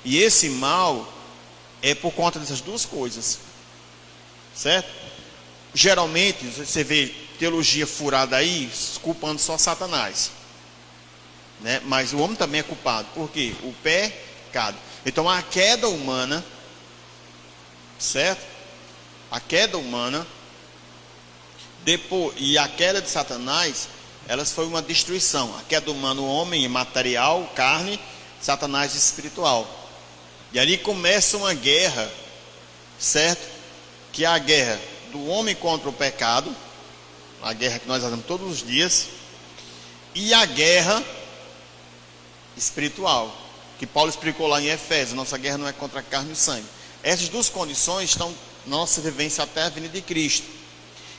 S3: E esse mal é por conta dessas duas coisas, certo? Geralmente você vê teologia furada aí, culpando só Satanás, né? Mas o homem também é culpado. Por quê? O pecado. Então a queda humana, certo? A queda humana, depois, e a queda de Satanás, elas foi uma destruição. A queda humana, o homem é material, carne, Satanás espiritual. E ali começa uma guerra, certo? Que é a guerra do homem contra o pecado, a guerra que nós fazemos todos os dias, e a guerra espiritual, que Paulo explicou lá em Efésios. Nossa guerra não é contra a carne e o sangue. Essas duas condições estão na nossa vivência até a vinda de Cristo.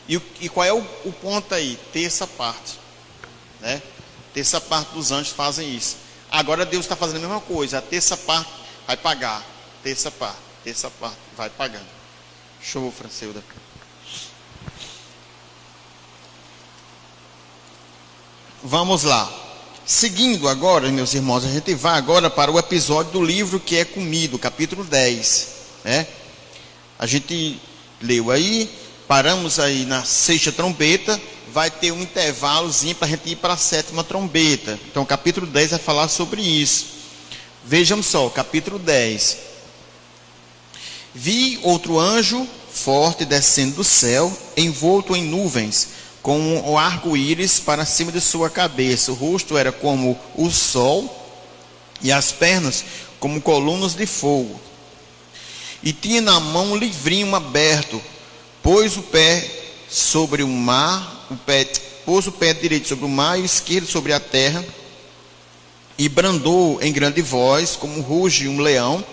S3: E qual é o ponto aí? Terça parte, né? Terça parte dos anjos fazem isso. Agora Deus está fazendo a mesma coisa. A terça parte vai pagar, terça parte vai pagando. Show, Francilda. Vamos lá. Seguindo agora, meus irmãos, a gente vai agora para o episódio do livro que é comido, capítulo 10, né? A gente leu aí, paramos aí na sexta trombeta, vai ter um intervalozinho para a gente ir para a sétima trombeta. Então o capítulo 10 vai falar sobre isso. Vejam só, capítulo 10. Vi outro anjo forte descendo do céu, envolto em nuvens, com o arco-íris para cima de sua cabeça. O rosto era como o sol e as pernas como colunas de fogo. E tinha na mão um livrinho aberto. Pôs o pé sobre o mar, pôs o pé direito sobre o mar e o esquerdo sobre a terra. E brandou em grande voz, como ruge um leão.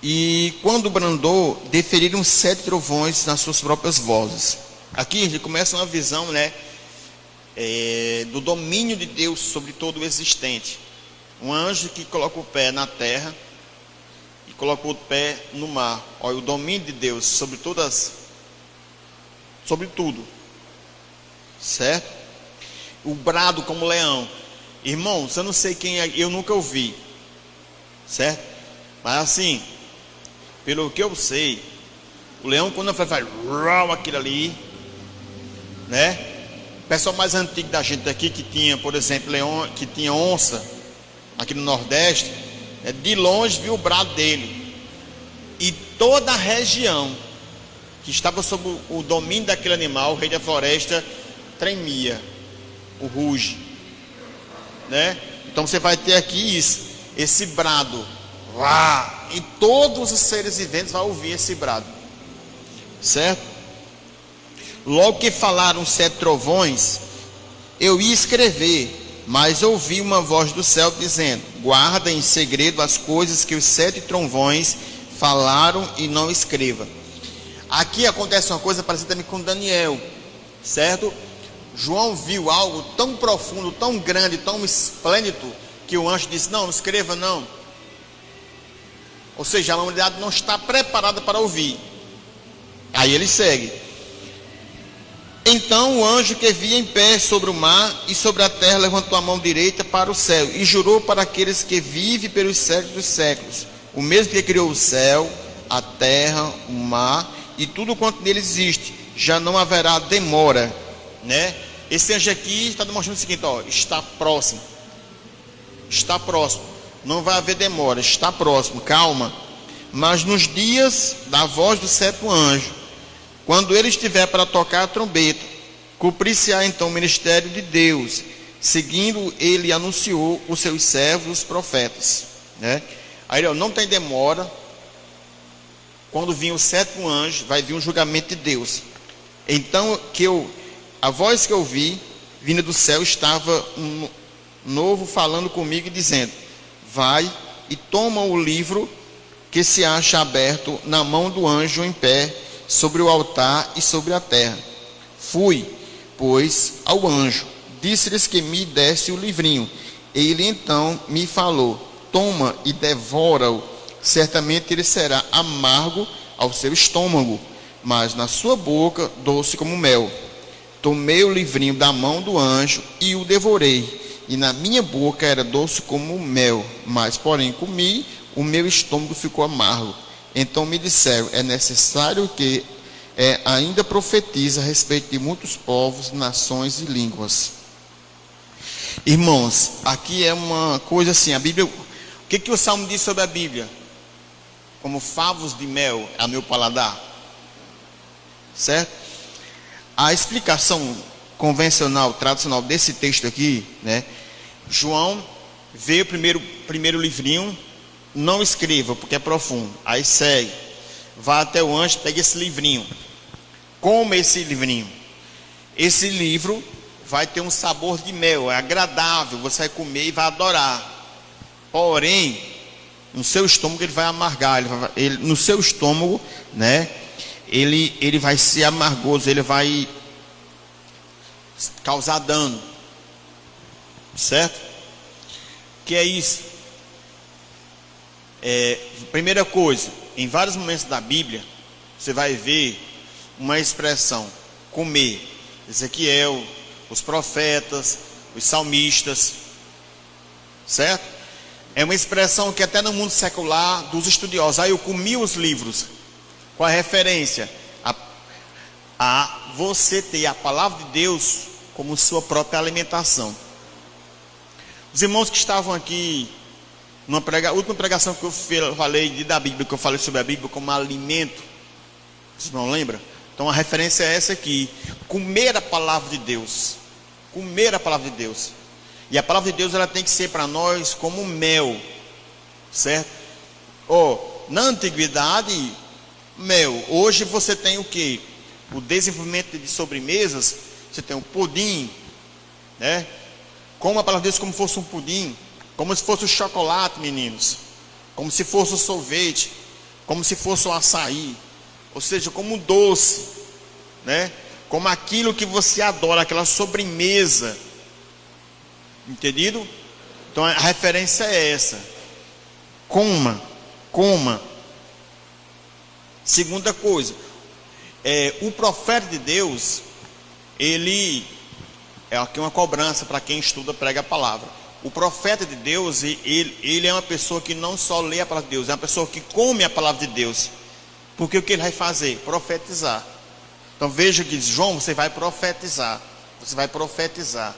S3: E quando brandou, deferiram 7 trovões nas suas próprias vozes. Aqui a gente começa uma visão, né, do domínio de Deus sobre todo o existente. Um anjo que coloca o pé na terra e coloca o pé no mar. Olha, o domínio de Deus sobre tudo, certo? O brado como leão. Irmãos, eu não sei quem é, eu nunca ouvi, certo? Mas assim, pelo que eu sei, o leão quando faz aquilo ali, né? O pessoal mais antigo da gente aqui que tinha, por exemplo, leão, que tinha onça aqui no Nordeste, né? De longe viu o brado dele, e toda a região que estava sob o domínio daquele animal, o rei da floresta, tremia, o ruge, né? Então você vai ter aqui isso, esse brado, e todos os seres viventes vão ouvir esse brado, certo? Logo que falaram 7 trovões, eu ia escrever, mas ouvi uma voz do céu dizendo: guarda em segredo as coisas que os 7 trovões falaram e não escreva. Aqui acontece uma coisa parecida também com Daniel, certo? João viu algo tão profundo, tão grande, tão esplêndido, que o anjo disse: não escreva não. Ou seja, a humanidade não está preparada para ouvir. Aí ele segue. Então o anjo que via em pé sobre o mar e sobre a terra levantou a mão direita para o céu e jurou para aqueles que vivem pelos séculos dos séculos, o mesmo que criou o céu a terra, o mar e tudo quanto nele existe. Já não haverá demora, né? Esse anjo aqui está demonstrando o seguinte, ó, está próximo. Está próximo. Não vai haver demora, está próximo, calma. Mas nos dias da voz do sétimo anjo, quando ele estiver para tocar a trombeta, cumprir-se-á então o ministério de Deus. Seguindo, ele anunciou os seus servos, os profetas, né? Aí, ó, não tem demora. Quando vir o sétimo anjo, vai vir um julgamento de Deus. Então, a voz que eu vi, vinda do céu, estava um novo falando comigo e dizendo: vai e toma o livro que se acha aberto na mão do anjo em pé, sobre o altar e sobre a terra. Fui, pois, ao anjo, disse-lhes que me desse o livrinho. Ele então me falou: toma e devora-o, certamente ele será amargo ao seu estômago, mas na sua boca doce como mel. Tomei o livrinho da mão do anjo e o devorei, e na minha boca era doce como mel, mas porém comi, o meu estômago ficou amargo. Então me disseram: é necessário que ainda profetize a respeito de muitos povos, nações e línguas. Irmãos, aqui é uma coisa assim, a Bíblia, o que o Salmo diz sobre a Bíblia? Como favos de mel a meu paladar, certo? A explicação convencional, tradicional desse texto aqui, né? João vê o primeiro livrinho, não escreva porque é profundo, aí segue, vai até o anjo, pega esse livrinho, come esse livrinho. Esse livro vai ter um sabor de mel, é agradável, você vai comer e vai adorar. Porém, no seu estômago ele vai amargar, no seu estômago, né? Ele vai ser amargoso, ele vai causar dano, certo? Que é isso? Primeira coisa, em vários momentos da Bíblia, você vai ver uma expressão, comer. Ezequiel, os profetas, os salmistas, certo? É uma expressão que até no mundo secular, dos estudiosos, eu comi os livros. Qual a referência? A você ter a palavra de Deus como sua própria alimentação. Os irmãos que estavam aqui, última pregação que eu falei da Bíblia, que eu falei sobre a Bíblia como alimento, vocês não lembram? Então a referência é essa aqui: comer a palavra de Deus. Comer a palavra de Deus. E a palavra de Deus, ela tem que ser para nós como mel, certo? Na antiguidade, mel. Hoje você tem o que? O desenvolvimento de sobremesas. Você tem o pudim, né? Como a palavra de Deus como fosse um pudim, como se fosse o chocolate, meninos, como se fosse o sorvete, como se fosse o açaí, ou seja, como um doce, né? Como aquilo que você adora, aquela sobremesa, entendido? Então a referência é essa: coma. Segunda coisa, o profeta de Deus, ele é aqui uma cobrança para quem estuda, prega a palavra. O profeta de Deus, ele é uma pessoa que não só lê a palavra de Deus, é uma pessoa que come a palavra de Deus. Porque o que ele vai fazer? Profetizar. Então veja que diz: João, você vai profetizar. Você vai profetizar.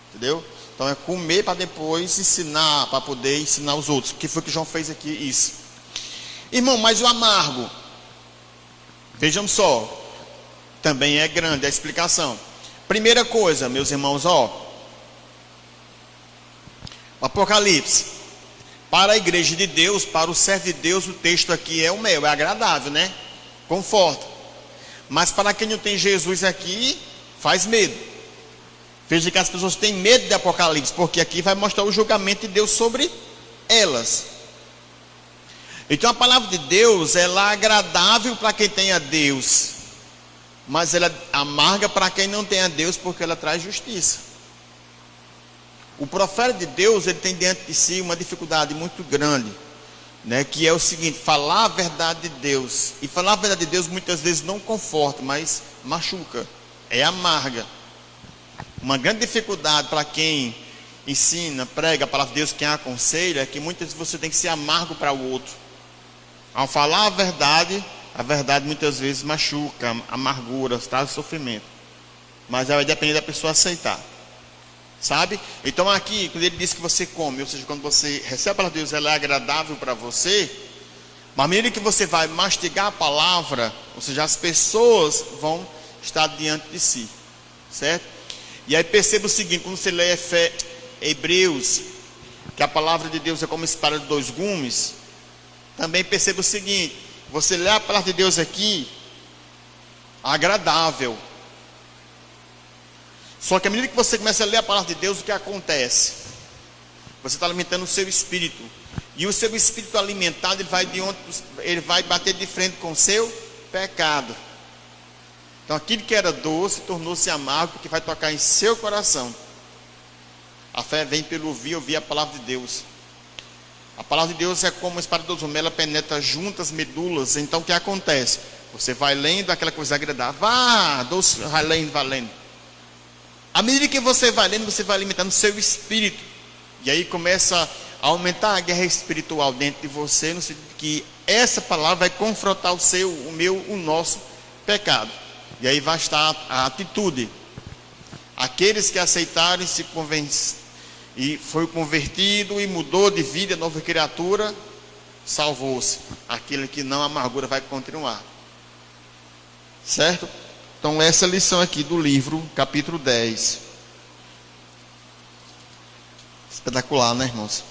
S3: Entendeu? Então é comer para depois ensinar, para poder ensinar os outros. O que foi que João fez aqui? Isso. Irmão, mas o amargo, vejam só, também é grande a explicação. Primeira coisa, meus irmãos, o Apocalipse, para a igreja de Deus, para o servo de Deus, o texto aqui é o mel, é agradável, né? Conforta. Mas para quem não tem Jesus aqui, faz medo. Veja que as pessoas têm medo de Apocalipse, porque aqui vai mostrar o julgamento de Deus sobre elas. Então a palavra de Deus, ela é agradável para quem tem a Deus, mas ela amarga para quem não tem a Deus, porque ela traz justiça. O profeta de Deus, ele tem dentro de si uma dificuldade muito grande, né? Que é o seguinte: falar a verdade de Deus. E falar a verdade de Deus muitas vezes não conforta, mas machuca, é amarga. Uma grande dificuldade para quem ensina, prega a palavra de Deus, quem aconselha, é que muitas vezes você tem que ser amargo para o outro. Ao falar a verdade muitas vezes machuca, amargura, traz sofrimento. Mas vai depender da pessoa aceitar. Sabe? Então aqui, quando ele diz que você come, ou seja, quando você recebe a palavra de Deus, ela é agradável para você. Mas à medida que você vai mastigar a palavra, ou seja, as pessoas vão estar diante de si. Certo? E aí perceba o seguinte, quando você lê Hebreus, que a palavra de Deus é como espada de dois gumes, também perceba o seguinte, você lê a palavra de Deus aqui, agradável. Só que à medida que você começa a ler a palavra de Deus, o que acontece? Você está alimentando o seu espírito. E o seu espírito alimentado, ele vai bater de frente com o seu pecado. Então aquilo que era doce tornou-se amargo, porque vai tocar em seu coração. A fé vem pelo ouvir a palavra de Deus. A palavra de Deus é como uma espada de dois gumes, ela penetra juntas medulas. Então o que acontece? Você vai lendo aquela coisa agradável, vai lendo. À medida que você vai lendo, você vai alimentando o seu espírito. E aí começa a aumentar a guerra espiritual dentro de você, no sentido que essa palavra vai confrontar o nosso pecado. E aí vai estar a atitude. Aqueles que aceitaram e se convenceram, e foi convertido e mudou de vida, nova criatura, salvou-se. Aquele que não, a amargura vai continuar. Certo? Então essa lição aqui do livro, capítulo 10. Espetacular, né, irmãos?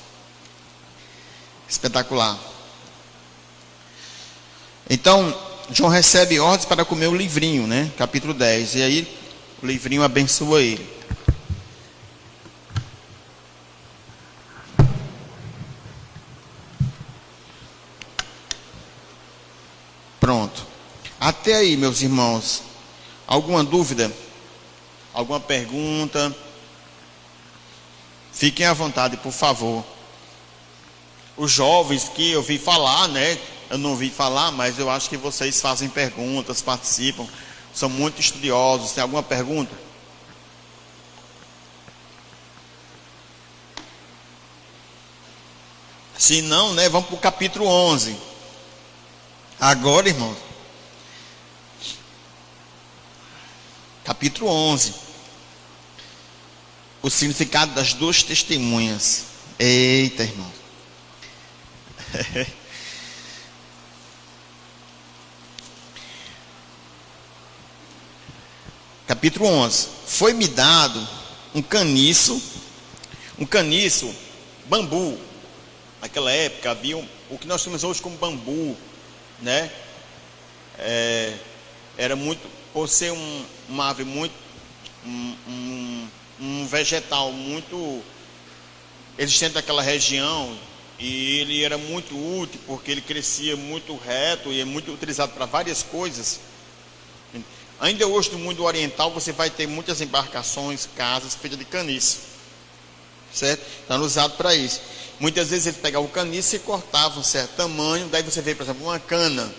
S3: Espetacular. Então, João recebe ordens para comer o livrinho, né? Capítulo 10. E aí, o livrinho abençoa ele. Pronto. Até aí, meus irmãos. Alguma dúvida? Alguma pergunta? Fiquem à vontade, por favor. Os jovens que eu vi falar, né? Eu não ouvi falar, mas eu acho que vocês fazem perguntas, participam, são muito estudiosos. Tem alguma pergunta? Se não, né? Vamos para o capítulo 11. Agora, irmãos. Capítulo 11. O significado das duas testemunhas. Eita, irmão. Capítulo 11. Foi-me dado um caniço, bambu. Naquela época havia o que nós temos hoje como bambu, né? Era muito, por ser uma árvore muito, um vegetal muito existente naquela região, e ele era muito útil porque ele crescia muito reto e é muito utilizado para várias coisas. Ainda hoje no mundo oriental você vai ter muitas embarcações, casas feitas de caniço, certo? Estão usados para isso. Muitas vezes eles pegavam o caniço e cortavam um certo tamanho, daí você vê, por exemplo, uma cana,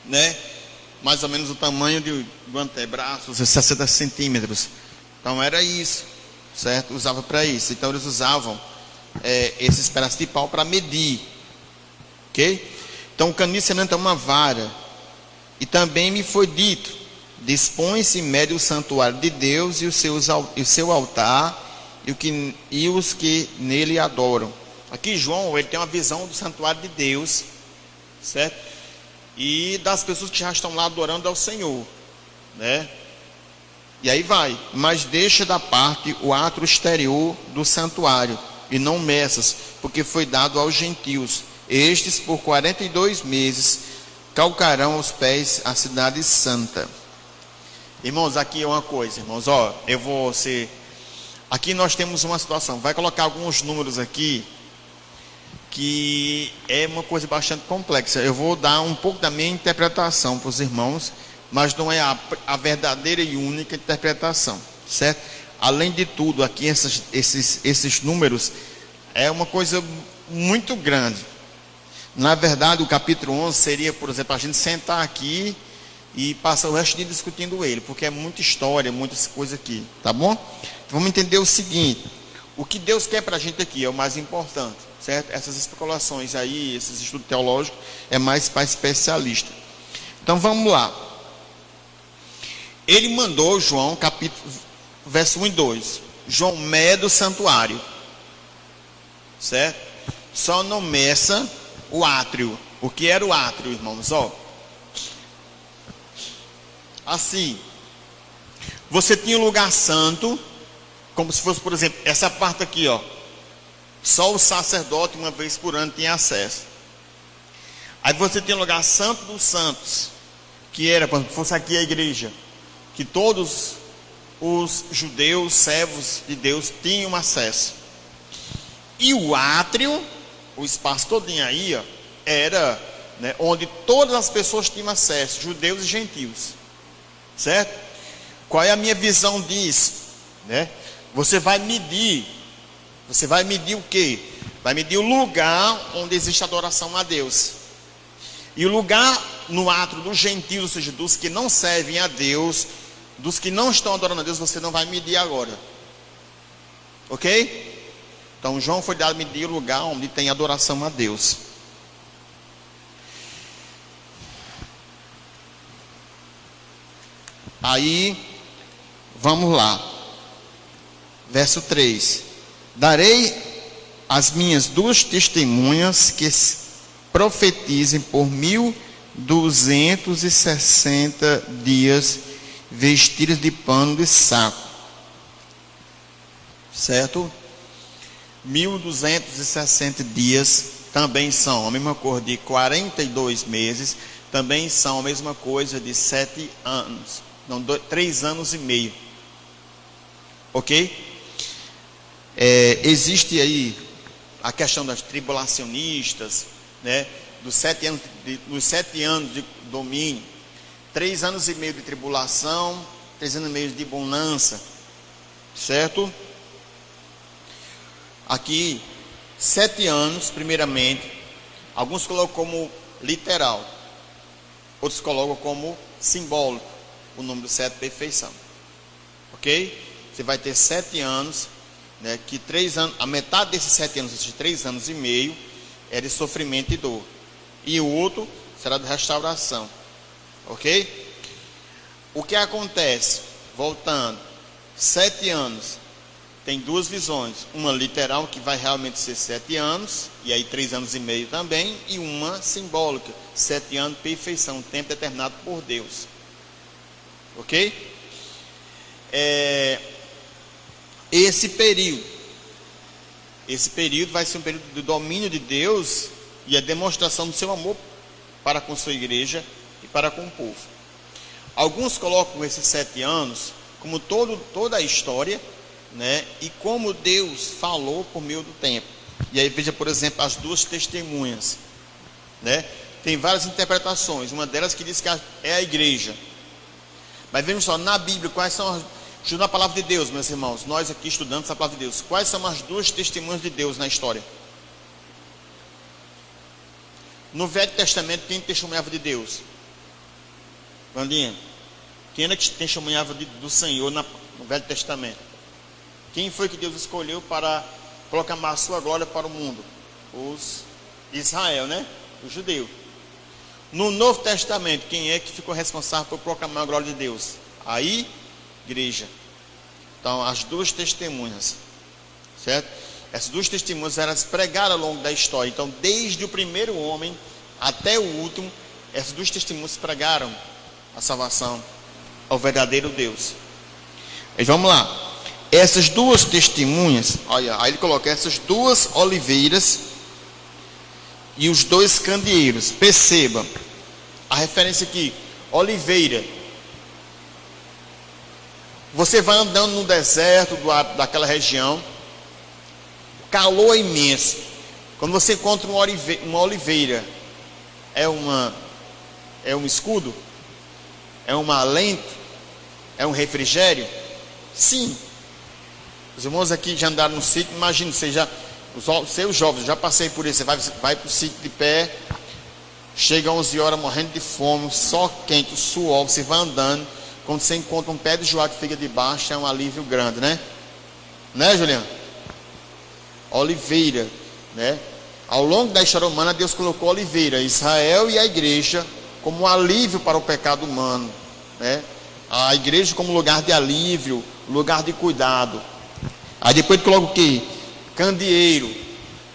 S3: né? Mais ou menos o tamanho do antebraço, 60 centímetros. Então era isso, certo? Usava para isso. Então eles usavam esses pedaços de pau para medir, ok? Então o caniço é uma vara. E também me foi dito: dispõe-se e mede o santuário de Deus e o seu altar e os que nele adoram. Aqui João, ele tem uma visão do santuário de Deus, certo? E das pessoas que já estão lá adorando ao Senhor, né? E aí vai, mas deixa da parte o átrio exterior do santuário e não meças, porque foi dado aos gentios. Estes por 42 meses calcarão aos pés a cidade santa. Irmãos, aqui é uma coisa, irmãos, aqui nós temos uma situação, vai colocar alguns números aqui, que é uma coisa bastante complexa. Eu vou dar um pouco da minha interpretação para os irmãos, mas não é a verdadeira e única interpretação, certo? Além de tudo, aqui esses números é uma coisa muito grande. Na verdade, o capítulo 11 seria, por exemplo, a gente sentar aqui e passar o resto do dia discutindo ele, porque é muita história, muitas coisas aqui, tá bom? Vamos entender o seguinte: O que Deus quer para a gente aqui é o mais importante, certo? Essas especulações aí, esses estudos teológicos, é mais para especialista. Então vamos lá. Ele mandou João, verso 1 e 2. João mede o santuário, certo? Só não meça o átrio. O que era o átrio, irmãos? Ó, assim, você tinha um lugar santo, como se fosse, por exemplo, essa parte aqui, ó. Só o sacerdote uma vez por ano tinha acesso. Aí você tinha um lugar santo dos santos, que era, como se fosse aqui a igreja, que todos os judeus, servos de Deus, tinham acesso. E o átrio, o espaço todinho aí, ó, era, né, onde todas as pessoas tinham acesso, judeus e gentios, certo? Qual é a minha visão disso, né? Você vai medir o quê? Vai medir o lugar onde existe adoração a Deus. E o lugar no átrio dos gentios, ou seja, dos que não servem a Deus, dos que não estão adorando a Deus, você não vai medir agora. Ok? Então João foi dado a medir o lugar onde tem adoração a Deus. Aí, vamos lá. Verso 3. Darei as minhas duas testemunhas que profetizem por 1260 dias, vestidas de pano de saco. Certo? 1260 dias também são a mesma coisa de 42 meses, também são a mesma coisa de 7 anos, não, 3 anos e meio. Ok? Existe aí a questão das tribulacionistas, né? Dos 7 anos de domínio, 3 anos e meio de tribulação, 3 anos e meio de bonança, certo? Aqui, 7 anos, primeiramente, alguns colocam como literal, outros colocam como simbólico, o número 7, perfeição. Ok? Você vai ter 7 anos, né, que 3 anos, a metade desses 7 anos, esses 3 anos e meio, é de sofrimento e dor. E o outro será de restauração. Ok? O que acontece? Voltando, 7 anos, tem duas visões. Uma literal, que vai realmente ser 7 anos, e aí 3 anos e meio também, e uma simbólica, 7 anos, perfeição, tempo determinado por Deus. Ok? Esse período vai ser um período de domínio de Deus e a demonstração do seu amor para com sua igreja e para com o povo. Alguns colocam esses 7 anos como toda a história, né, e como Deus falou por meio do tempo. E aí veja, por exemplo, as duas testemunhas, né? Tem várias interpretações, uma delas que diz que é a igreja. Mas vejam só, na Bíblia, quais são estudando a palavra de Deus, meus irmãos, nós aqui estudando essa palavra de Deus, quais são as duas testemunhas de Deus na história? No Velho Testamento, quem testemunhava de Deus? Vandinha, quem era que testemunhava do Senhor no Velho Testamento? Quem foi que Deus escolheu para proclamar a sua glória para o mundo? Israel, né? O judeu. No Novo Testamento, quem é que ficou responsável por proclamar a glória de Deus? A igreja. Então, as duas testemunhas, certo? Essas duas testemunhas, elas pregaram ao longo da história. Então, desde o primeiro homem até o último, essas duas testemunhas pregaram a salvação ao verdadeiro Deus. Mas vamos lá. Essas duas testemunhas, olha, aí ele coloca essas duas oliveiras e os dois candeeiros. Perceba a referência aqui, oliveira. Você vai andando no deserto daquela região, calor imenso. Quando você encontra uma oliveira, é um escudo? É um alento? É um refrigério? Sim. Os irmãos aqui já andaram no sítio, imagina, os seus jovens, já passei por isso, você vai para o sítio de pé, chega 11 horas morrendo de fome, só quente, o suor, você vai andando, quando você encontra um pé de joá que fica debaixo, é um alívio grande, né? Né, Juliano? oliveira, né? Ao longo da história humana, Deus colocou a oliveira, Israel e a igreja, como um alívio para o pecado humano, né? A igreja como lugar de alívio, lugar de cuidado. Aí depois ele coloca o quê? Candeeiro.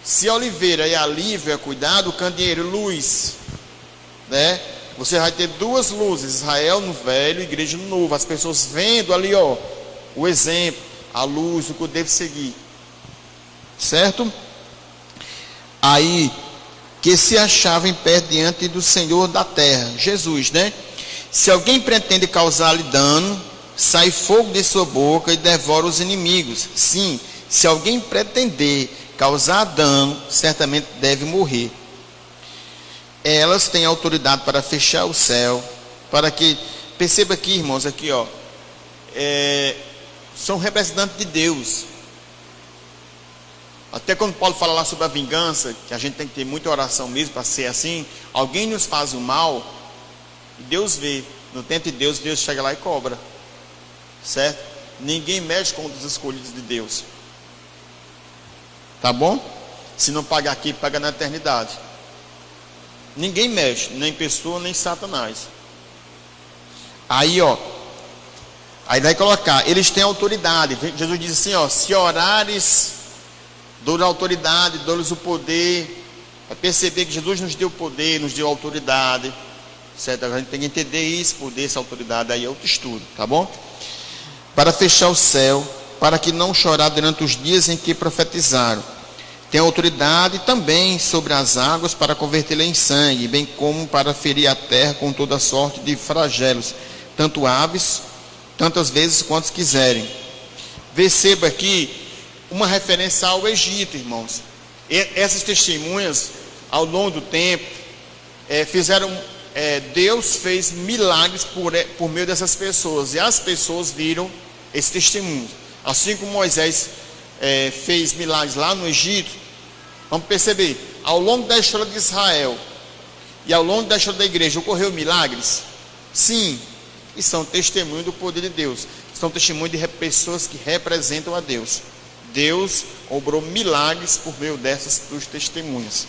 S3: Se a oliveira é alívio, é cuidado, o candeeiro, luz, né? Você vai ter duas luzes, Israel no velho, igreja no novo. As pessoas vendo ali, ó, o exemplo, a luz, o que eu devo seguir. Certo? Aí, que se achava em pé diante do Senhor da terra, Jesus, né? Se alguém pretende causar-lhe dano, sai fogo de sua boca e devora os inimigos. Sim, se alguém pretender causar dano, certamente deve morrer. Elas têm autoridade para fechar o céu, para que, perceba aqui, irmãos, aqui, ó, são representantes de Deus. Até quando Paulo fala lá sobre a vingança, que a gente tem que ter muita oração mesmo para ser assim, alguém nos faz o mal, e Deus vê, no tempo de Deus, Deus chega lá e cobra, certo? Ninguém mexe com os escolhidos de Deus, tá bom? Se não paga aqui, paga na eternidade. Ninguém mexe, nem pessoa, nem Satanás. Aí, ó, aí vai colocar, eles têm autoridade. Jesus diz assim, ó, se orares, dou-lhes autoridade, dou-lhes o poder. Vai perceber que Jesus nos deu poder, nos deu autoridade, certo? A gente tem que entender isso, poder, essa autoridade, aí é outro estudo, tá bom? Para fechar o céu, para que não chorar durante os dias em que profetizaram. Tem autoridade também sobre as águas para convertê-la em sangue, bem como para ferir a terra com toda sorte de flagelos, tanto aves, tantas vezes quantos quiserem. Perceba aqui uma referência ao Egito, irmãos. Essas testemunhas, ao longo do tempo, Deus fez milagres por meio dessas pessoas, e as pessoas viram esse testemunho. Assim como Moisés fez milagres lá no Egito, vamos perceber, ao longo da história de Israel e ao longo da história da igreja, ocorreu milagres? Sim, e são testemunhos do poder de Deus, são testemunhos de pessoas que representam a Deus. Deus obrou milagres por meio dos testemunhos.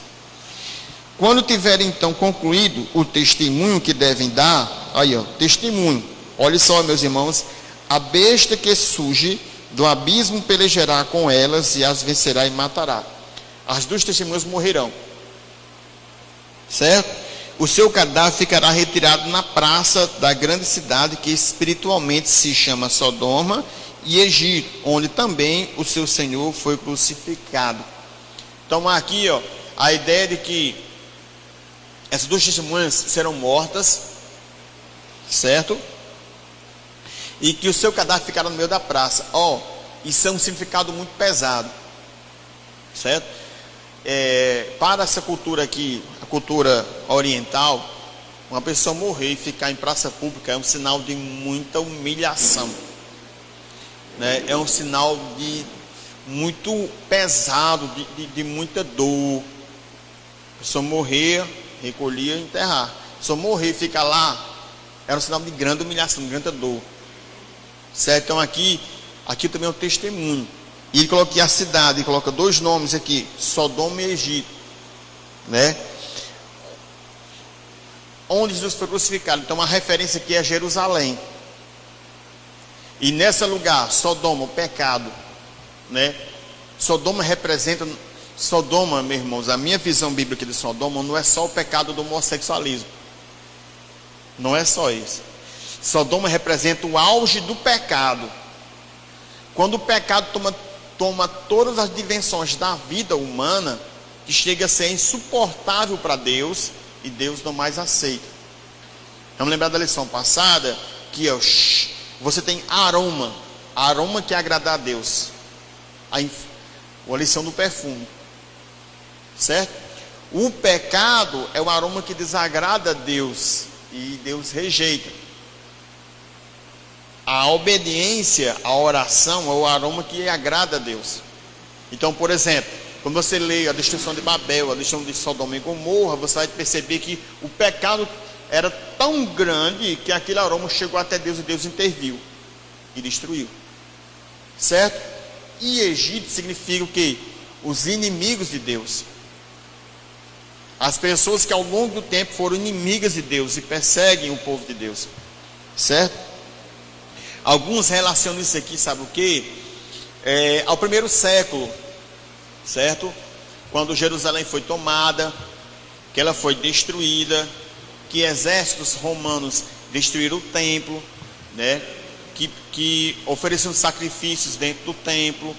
S3: Quando tiverem então concluído o testemunho que devem dar, aí ó, testemunho, olha só, meus irmãos, a besta que surge do abismo pelejará com elas e as vencerá e matará. As duas testemunhas morrerão, certo? O seu cadáver ficará retirado na praça da grande cidade que espiritualmente se chama Sodoma e Egito, onde também o seu Senhor foi crucificado. Então aqui, ó, a ideia de que essas duas testemunhas serão mortas, certo? E que o seu cadáver ficará no meio da praça. Ó, isso é um significado muito pesado, certo? Para essa cultura aqui, a cultura oriental, uma pessoa morrer e ficar em praça pública é um sinal de muita humilhação, né? É um sinal de muito pesado, de muita dor. A pessoa morrer, recolhia e enterrar. A pessoa morrer e ficar lá, era um sinal de grande humilhação, de grande dor, certo? Então aqui também é um testemunho. E ele coloca aqui a cidade, ele coloca dois nomes aqui, Sodoma e Egito, né? Onde Jesus foi crucificado. Então a referência aqui é Jerusalém. E nesse lugar, Sodoma, o pecado, né? Sodoma representa, Sodoma, meus irmãos, a minha visão bíblica de Sodoma não é só o pecado do homossexualismo. Não é só isso. Sodoma representa o auge do pecado. Quando o pecado toma todas as dimensões da vida humana, que chega a ser insuportável para Deus, e Deus não mais aceita. Vamos lembrar da lição passada, que você tem aroma que agrada a Deus, a lição do perfume, certo? O pecado é o aroma que desagrada a Deus, e Deus rejeita. A obediência, a oração é o aroma que agrada a Deus. Então, por exemplo, quando você lê a destruição de Babel, a destruição de Sodoma e Gomorra, você vai perceber que o pecado era tão grande que aquele aroma chegou até Deus e Deus interviu e destruiu, certo? E Egito significa o quê? os inimigos de Deus. As pessoas que ao longo do tempo foram inimigas de Deus e perseguem o povo de Deus. Certo? Alguns relacionam isso aqui, sabe o quê? Ao primeiro século. Certo? Quando Jerusalém foi tomada, que ela foi destruída, que exércitos romanos destruíram o templo, né? Que ofereciam sacrifícios dentro do templo,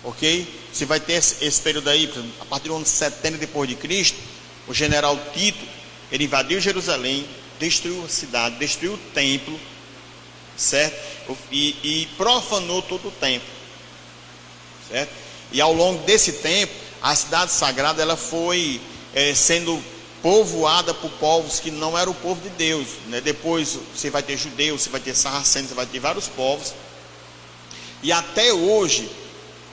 S3: ok? Você vai ter esse período aí, a partir do ano 70 depois de Cristo, o general Tito, ele invadiu Jerusalém, destruiu a cidade, destruiu o templo, certo? E profanou todo o templo, certo? E ao longo desse tempo, a cidade sagrada ela foi sendo povoada por povos que não eram o povo de Deus, né? Depois você vai ter judeus, você vai ter sarracenos, você vai ter vários povos. E até hoje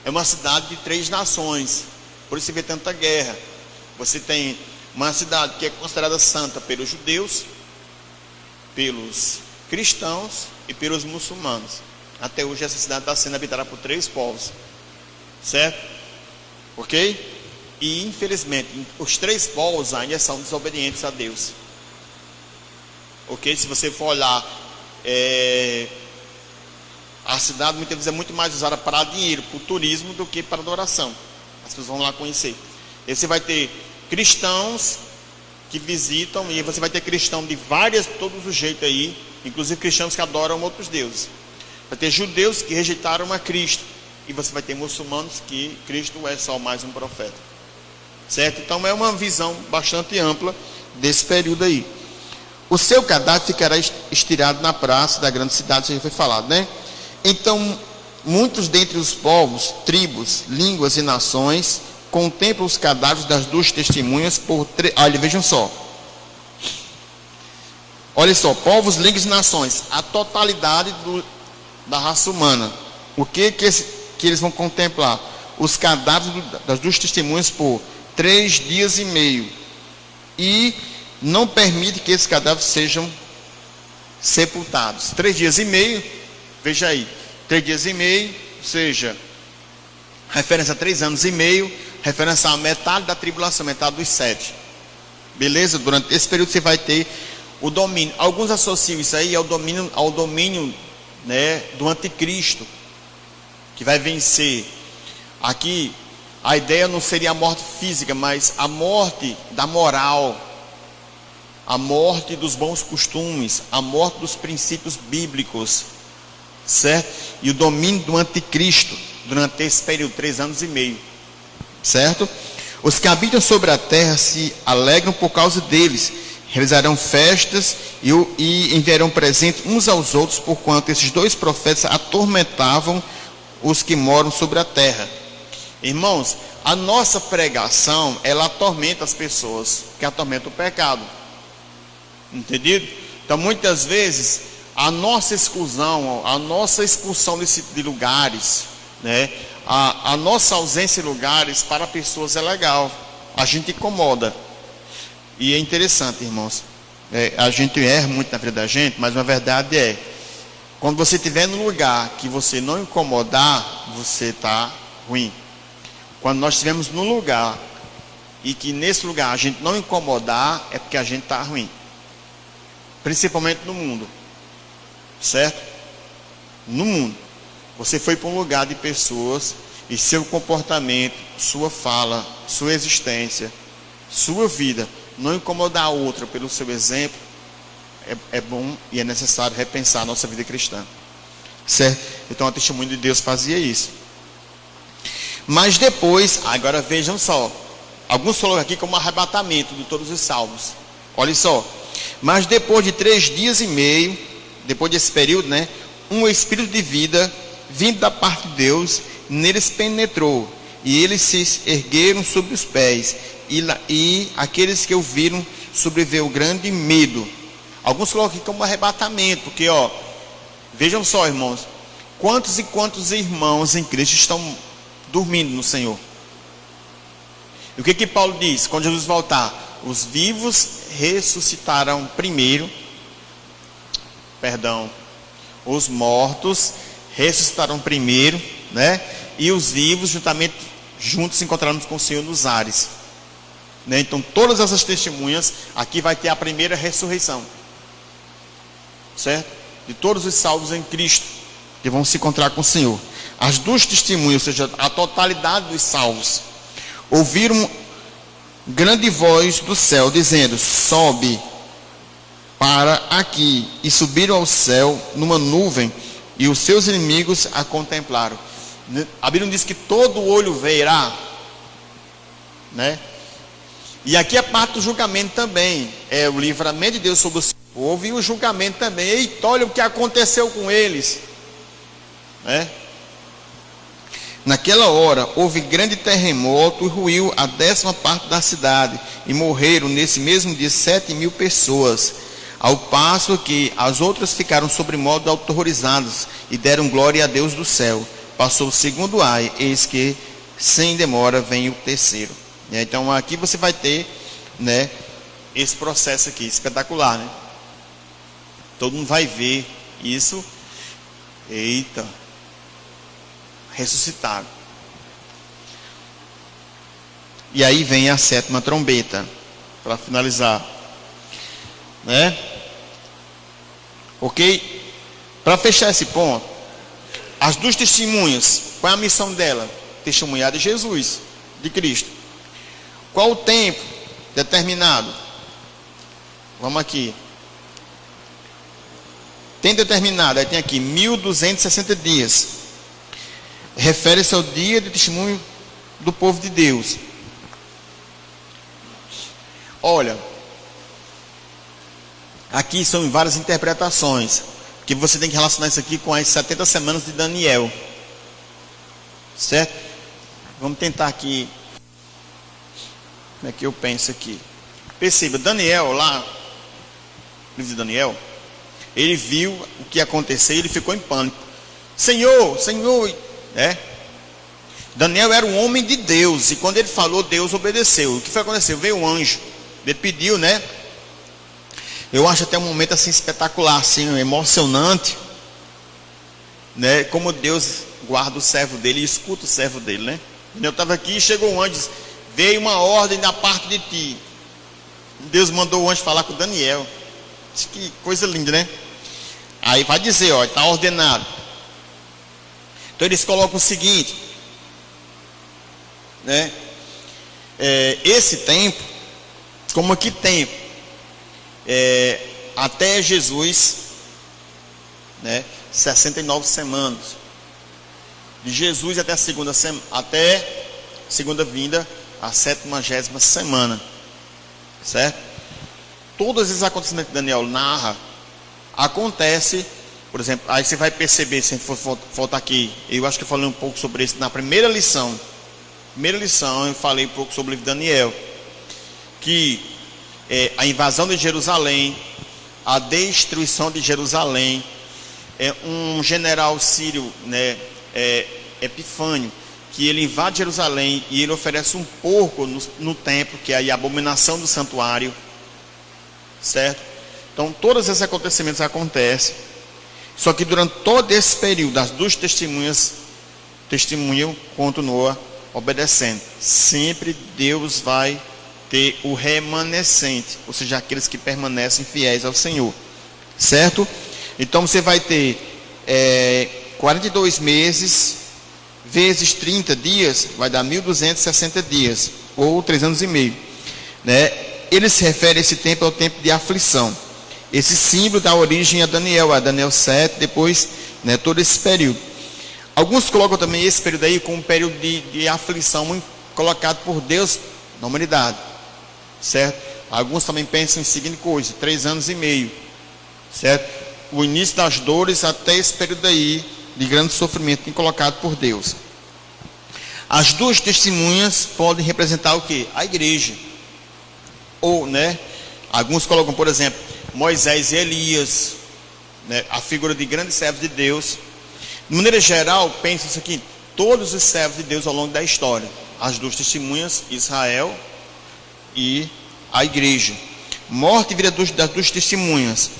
S3: é uma cidade de 3 nações. Por isso você vê tanta guerra. Você tem uma cidade que é considerada santa pelos judeus, pelos cristãos e pelos muçulmanos. Até hoje essa cidade está sendo habitada por 3 povos, certo? Ok? E infelizmente os 3 povos ainda são desobedientes a Deus. Ok? Se você for olhar, a cidade muitas vezes é muito mais usada para dinheiro, para o turismo, do que para adoração. As pessoas vão lá conhecer. E você vai ter cristãos que visitam, e você vai ter cristão de todos os jeitos aí, inclusive cristãos que adoram outros deuses. Vai ter judeus que rejeitaram a Cristo, e você vai ter muçulmanos que Cristo é só mais um profeta. Certo? Então é uma visão bastante ampla desse período aí. O seu cadáver ficará estirado na praça da grande cidade, isso já foi falado, né? Então, muitos dentre os povos, tribos, línguas e nações contemplam os cadáveres das 2 testemunhas por olha, vejam só. Olha só, povos, línguas e nações, a totalidade da raça humana. O que eles vão contemplar? Os cadáveres das 2 testemunhas por 3 dias e meio, e não permite que esses cadáveres sejam sepultados. 3 dias e meio, veja aí, 3 dias e meio, ou seja, referência a 3 anos e meio, referência a metade da tribulação, metade dos 7. Beleza? Durante esse período você vai ter o domínio. Alguns associam isso aí ao domínio, né, do anticristo, que vai vencer. Aqui a ideia não seria a morte física, mas a morte da moral, a morte dos bons costumes, a morte dos princípios bíblicos, certo? E o domínio do anticristo durante esse período, 3 anos e meio, certo? Os que habitam sobre a terra se alegram por causa deles, realizarão festas e enviarão presentes uns aos outros, porquanto esses 2 profetas atormentavam os que moram sobre a terra. Irmãos, a nossa pregação, ela atormenta as pessoas, que atormenta o pecado. Entendido? Então, muitas vezes, a nossa exclusão, a nossa expulsão de lugares, né? A nossa ausência de lugares para pessoas é legal. A gente incomoda. E é interessante, irmãos. A gente erra muito na vida da gente, mas a verdade é, quando você estiver num lugar que você não incomodar, você está ruim. Quando nós estivermos num lugar e que nesse lugar a gente não incomodar, é porque a gente está ruim. Principalmente no mundo. Certo? No mundo. Você foi para um lugar de pessoas e seu comportamento, sua fala, sua existência, sua vida, não incomodar a outra pelo seu exemplo, é bom e é necessário repensar a nossa vida cristã. Certo? Então, o testemunho de Deus fazia isso. Mas depois, agora vejam só, alguns colocam aqui como arrebatamento de todos os salvos. Olha só, mas depois de 3 dias e meio, depois desse período, né, um espírito de vida, vindo da parte de Deus, neles penetrou, e eles se ergueram sobre os pés, e aqueles que o viram sobreveu grande medo. Alguns colocam aqui como arrebatamento, porque vejam só, irmãos, quantos e quantos irmãos em Cristo estão dormindo no Senhor. E o que Paulo diz? Quando Jesus voltar, os vivos ressuscitarão primeiro, os mortos ressuscitarão primeiro, né? E os vivos juntamente juntos encontrarmos com o Senhor nos ares. Né? Então, todas essas testemunhas, aqui vai ter a primeira ressurreição. Certo? De todos os salvos em Cristo, que vão se encontrar com o Senhor. As duas testemunhas, ou seja, a totalidade dos salvos, ouviram grande voz do céu, dizendo: sobe para aqui. E subiram ao céu numa nuvem, e os seus inimigos a contemplaram. A Bíblia diz que todo olho verá, né? E aqui a parte do julgamento também, é o livramento de Deus sobre o seu povo, e o julgamento também. Eita, olha o que aconteceu com eles, né? Naquela hora houve grande terremoto e ruiu a 10ª parte da cidade, e morreram nesse mesmo dia 7.000 pessoas, ao passo que as outras ficaram sobremodo aterrorizadas e deram glória a Deus do céu. Passou o segundo ai, eis que sem demora vem o terceiro. Então aqui você vai ter, né, esse processo aqui, espetacular, né? Todo mundo vai ver isso. Eita, ressuscitado. E aí vem a 7ª trombeta, para finalizar, né? Ok? Para fechar esse ponto, as duas testemunhas, qual é a missão dela? Testemunhar de Jesus, de Cristo. Qual o tempo determinado? Vamos aqui. Tem determinado, aí tem aqui 1260 dias. Refere-se ao dia de testemunho do povo de Deus. Olha, aqui são várias interpretações, que você tem que relacionar isso aqui com as 70 semanas de Daniel. Certo? Vamos tentar aqui. Como é que eu penso aqui? Perceba, Daniel lá, no livro de Daniel, ele viu o que ia acontecer e ele ficou em pânico. Senhor, Senhor, né? Daniel era um homem de Deus, e quando ele falou, Deus obedeceu. O que foi acontecer? Veio um anjo, ele pediu, né? Eu acho até um momento assim espetacular, assim, emocionante, né? Como Deus guarda o servo dele e escuta o servo dele, né? Eu estava aqui e chegou um anjo e disse: veio uma ordem da parte de ti. Deus mandou o anjo falar com Daniel. Que coisa linda, né? Aí vai dizer, ó, está ordenado. Então eles colocam o seguinte, né? Esse tempo, como aqui tempo, até Jesus, né? 69 semanas. De Jesus até a segunda vinda, a 70ª semana, certo? Todos esses acontecimentos que Daniel narra, acontece, por exemplo, aí você vai perceber, se for voltar aqui, eu acho que eu falei um pouco sobre isso na primeira lição. Eu falei um pouco sobre o livro de Daniel, que a invasão de Jerusalém, a destruição de Jerusalém, um general sírio, né, Epifânio, que ele invade Jerusalém e ele oferece um porco no templo, que é a abominação do santuário, certo? Então todos esses acontecimentos acontecem, só que durante todo esse período as duas testemunhas testemunham, continuam obedecendo. Sempre Deus vai ter o remanescente, ou seja, aqueles que permanecem fiéis ao Senhor, certo? Então você vai ter 42 meses vezes 30 dias, vai dar 1260 dias, ou 3 anos e meio, né? Ele se refere a esse tempo ao tempo de aflição. Esse símbolo dá origem a Daniel 7, depois, né, todo esse período. Alguns colocam também esse período aí como um período de aflição muito colocado por Deus na humanidade, certo? Alguns também pensam em seguinte coisa, 3 anos e meio, certo? O início das dores até esse período aí de grande sofrimento colocado por Deus. As duas testemunhas podem representar o que? A igreja. Ou, né? Alguns colocam, por exemplo, Moisés e Elias, né? A figura de grandes servos de Deus. De maneira geral, pensa isso aqui: todos os servos de Deus ao longo da história. As duas testemunhas, Israel e a igreja. Morte e vida das duas testemunhas,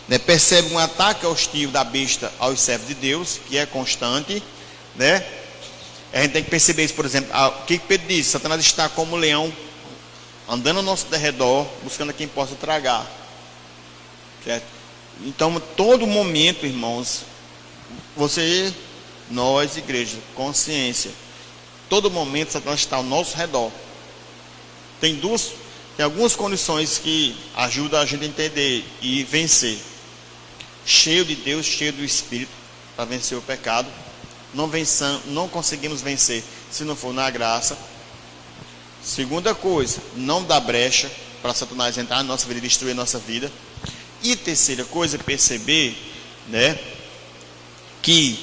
S3: né? Percebe um ataque hostil da besta aos servos de Deus, que é constante, né? A gente tem que perceber isso, por exemplo. O que Pedro diz? Satanás está como um leão, andando ao nosso derredor, buscando a quem possa tragar. Certo? Então, todo momento, irmãos, nós, igreja, consciência, todo momento Satanás está ao nosso redor. Tem algumas condições que ajudam a gente a entender e vencer. Cheio de Deus, cheio do Espírito, para vencer o pecado. Não conseguimos vencer se não for na graça. Segunda coisa, não dá brecha para Satanás entrar na nossa vida e destruir a nossa vida. E terceira coisa, perceber, né, que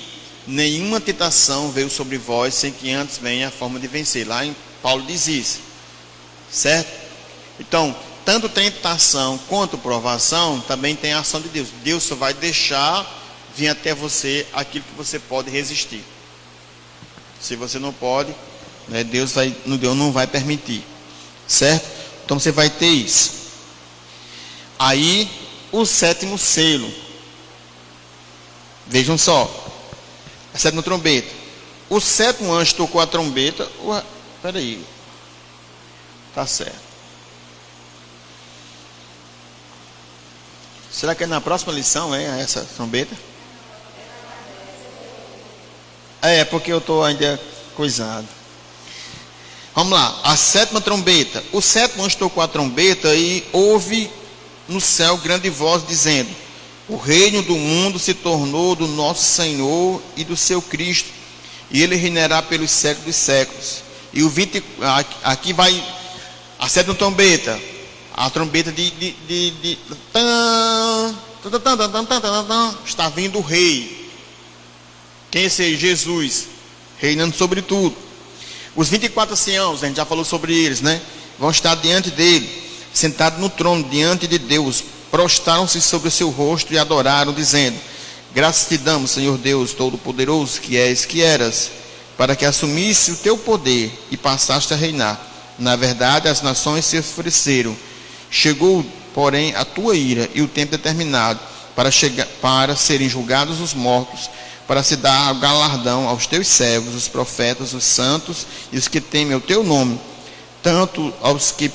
S3: nenhuma tentação veio sobre vós sem que antes venha a forma de vencer. Lá em Paulo diz isso, certo? Então, tanto tentação quanto provação também tem a ação de Deus. Deus só vai deixar vir até você aquilo que você pode resistir. Se você não pode, né, Deus não vai permitir, certo? Então você vai ter isso. Aí o sétimo selo, vejam só, a sétima trombeta. O sétimo anjo tocou a trombeta. Peraí, tá certo. Será que é na próxima lição essa trombeta? Porque eu estou ainda coisado. Vamos lá, a sétima trombeta. O sétimo anjo tocou a trombeta e houve no céu grande voz dizendo: o reino do mundo se tornou do nosso Senhor e do seu Cristo, e ele reinará pelos séculos dos séculos. E aqui vai a sétima trombeta, a trombeta está vindo o rei. Quem é esse? Jesus, reinando sobre tudo. Os 24 anciãos, a gente já falou sobre eles, né? Vão estar diante dele, sentados no trono, diante de Deus. Prostraram-se sobre o seu rosto e adoraram, dizendo: graças te damos, Senhor Deus Todo-Poderoso, que és, que eras, para que assumisse o teu poder e passaste a reinar. Na verdade, as nações se ofereceram. Chegou, porém, a tua ira e o tempo determinado para serem julgados os mortos, para se dar galardão aos teus servos, os profetas, os santos e os que temem o teu nome, tanto aos que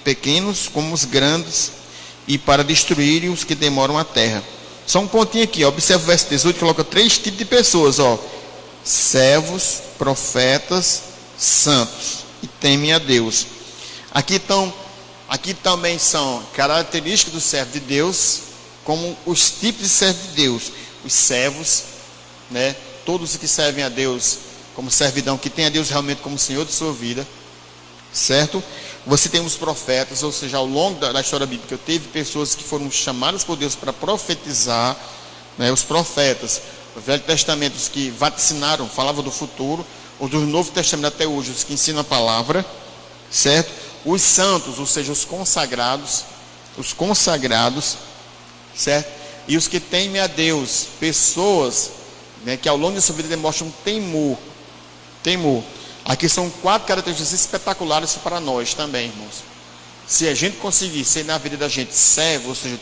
S3: pequenos como os grandes, e para destruírem os que demoram a terra. Só um pontinho aqui, observa o verso 18, coloca 3 tipos de pessoas, servos, profetas, santos, e temem a Deus. Aqui também são características do servo de Deus, como os tipos de servo de Deus. Os servos, né? Todos que servem a Deus como servidão, que tem a Deus realmente como Senhor de sua vida, certo? Você tem os profetas, ou seja, ao longo da história bíblica, teve pessoas que foram chamadas por Deus para profetizar, né? Os profetas, o Velho Testamento, os que vaticinaram, falavam do futuro, os do Novo Testamento até hoje, os que ensinam a palavra, certo? Os santos, ou seja, os consagrados, certo? E os que temem a Deus, pessoas, né, que ao longo da sua vida demonstram temor. Aqui são 4 características espetaculares para nós também, irmãos. Se a gente conseguir ser na vida da gente servo, ou seja,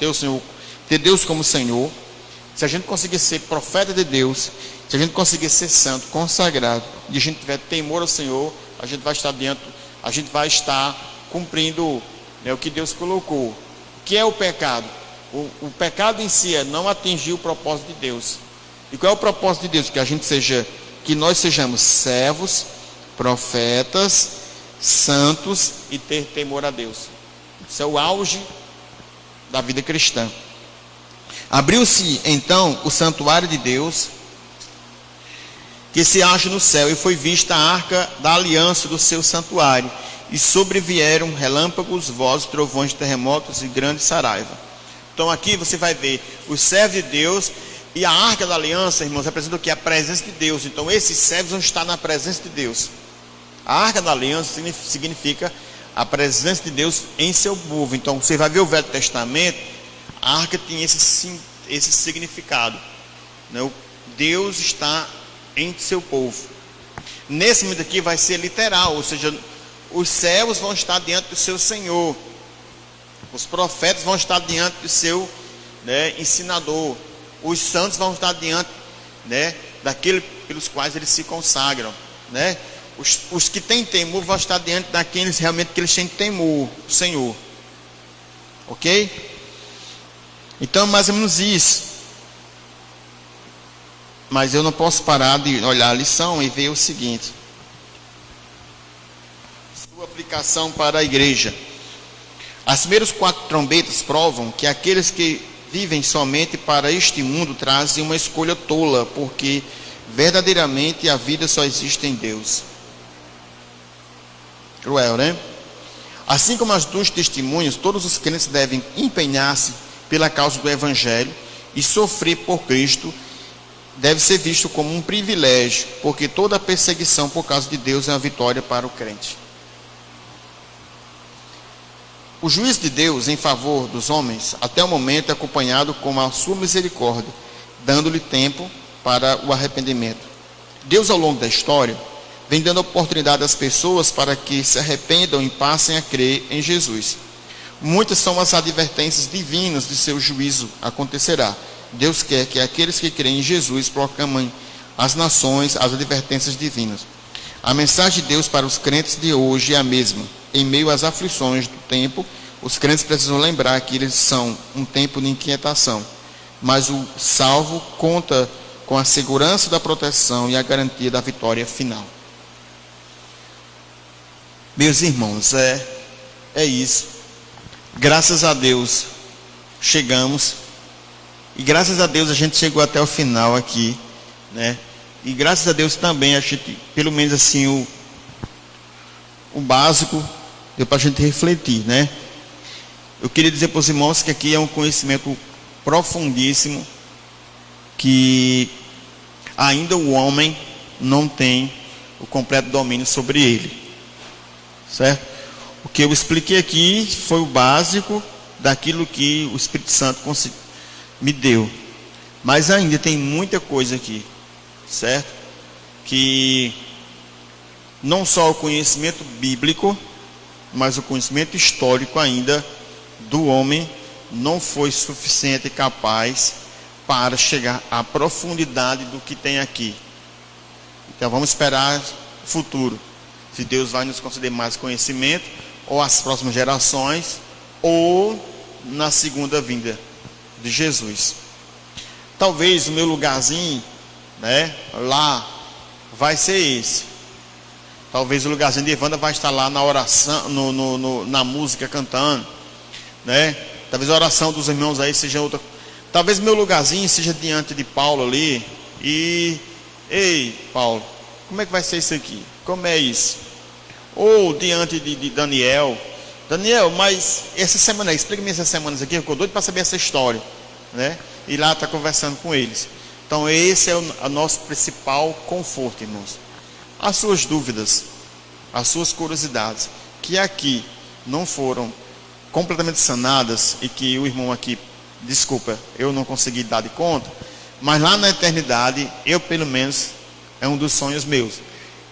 S3: ter Deus como Senhor, se a gente conseguir ser profeta de Deus, se a gente conseguir ser santo, consagrado, e a gente tiver temor ao Senhor, a gente vai estar cumprindo, né, o que Deus colocou. O que é o pecado? O pecado em si é não atingir o propósito de Deus. E qual é o propósito de Deus? Que nós sejamos servos, profetas, santos e ter temor a Deus. Isso é o auge da vida cristã. Abriu-se então o santuário de Deus, que se acha no céu, e foi vista a arca da aliança do seu santuário, e sobrevieram relâmpagos, vozes, trovões, terremotos e grande saraiva. Então aqui você vai ver os servos de Deus, e a arca da aliança, irmãos, representa o que? A presença de Deus. Então esses servos vão estar na presença de Deus. A arca da aliança significa a presença de Deus em seu povo. Então você vai ver o Velho Testamento, a arca tinha esse significado, né? Deus está em seu povo. Nesse momento aqui vai ser literal, ou seja, os servos vão estar diante do seu Senhor, os profetas vão estar diante do seu, né, ensinador, os santos vão estar diante, né, daquele pelos quais eles se consagram. né? Os que têm temor vão estar diante daqueles realmente que eles têm temor, o Senhor. Ok? Então, mais ou menos isso. Mas eu não posso parar de olhar a lição e ver o seguinte: sua aplicação para a igreja. As primeiras 4 trombetas provam que aqueles que vivem somente para este mundo trazem uma escolha tola, porque verdadeiramente a vida só existe em Deus. Cruel, né? Assim como as 2 testemunhas, todos os crentes devem empenhar-se pela causa do Evangelho, e sofrer por Cristo deve ser visto como um privilégio, porque toda perseguição por causa de Deus é uma vitória para o crente. O juízo de Deus em favor dos homens, até o momento, é acompanhado com a sua misericórdia, dando-lhe tempo para o arrependimento. Deus, ao longo da história, vem dando oportunidade às pessoas para que se arrependam e passem a crer em Jesus. Muitas são as advertências divinas de seu juízo acontecerá. Deus quer que aqueles que creem em Jesus proclamem às nações as advertências divinas. A mensagem de Deus para os crentes de hoje é a mesma. Em meio às aflições do tempo, os crentes precisam lembrar que eles são um tempo de inquietação. Mas o salvo conta com a segurança da proteção e a garantia da vitória final. Meus irmãos, é isso. Graças a Deus chegamos, e graças a Deus a gente chegou até o final aqui, né? E graças a Deus também a gente, pelo menos assim, o básico deu para a gente refletir, né? Eu queria dizer para os irmãos que aqui é um conhecimento profundíssimo, que ainda o homem não tem o completo domínio sobre ele, certo? O que eu expliquei aqui foi o básico daquilo que o Espírito Santo me deu. Mas ainda tem muita coisa aqui, certo? Que não só o conhecimento bíblico, mas o conhecimento histórico ainda do homem não foi suficiente e capaz para chegar à profundidade do que tem aqui. Então vamos esperar o futuro. Se Deus vai nos conceder mais conhecimento, ou as próximas gerações, ou na segunda vinda de Jesus. Talvez o meu lugarzinho, né, lá vai ser esse. Talvez o lugarzinho de Evandra vai estar lá na oração, na música cantando, né? Talvez a oração dos irmãos aí seja outra. Talvez meu lugarzinho seja diante de Paulo ali. E ei, Paulo, como é que vai ser isso aqui? Como é isso? Ou diante de Daniel. Daniel, mas essa semana, explica-me essas semanas aqui, eu estou doido para saber essa história, né? E lá está conversando com eles. Então esse é o nosso principal conforto, irmãos. As suas dúvidas, as suas curiosidades, que aqui não foram completamente sanadas, e que o irmão aqui, desculpa, eu não consegui dar de conta, mas lá na eternidade, eu pelo menos, é um dos sonhos meus.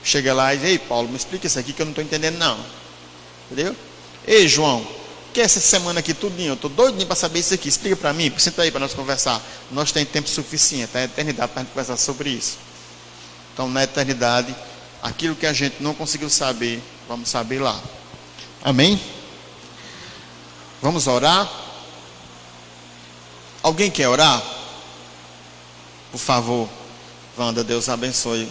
S3: Chega lá e diz: ei, Paulo, me explica isso aqui que eu não estou entendendo não. Entendeu? Ei, João, que é essa semana aqui tudinho? Eu estou doidinho para saber isso aqui. Explica para mim, senta aí para nós conversar. Nós temos tempo suficiente, na eternidade, para a gente conversar sobre isso. Então, na eternidade, aquilo que a gente não conseguiu saber, vamos saber lá. Amém? Vamos orar? Alguém quer orar? Por favor, Wanda, Deus abençoe.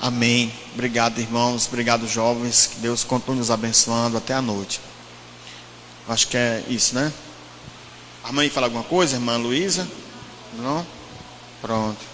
S3: Amém. Obrigado, irmãos. Obrigado, jovens. Que Deus continue nos abençoando até a noite. Acho que é isso, né? A mãe fala alguma coisa, irmã Luísa? Não? Pronto.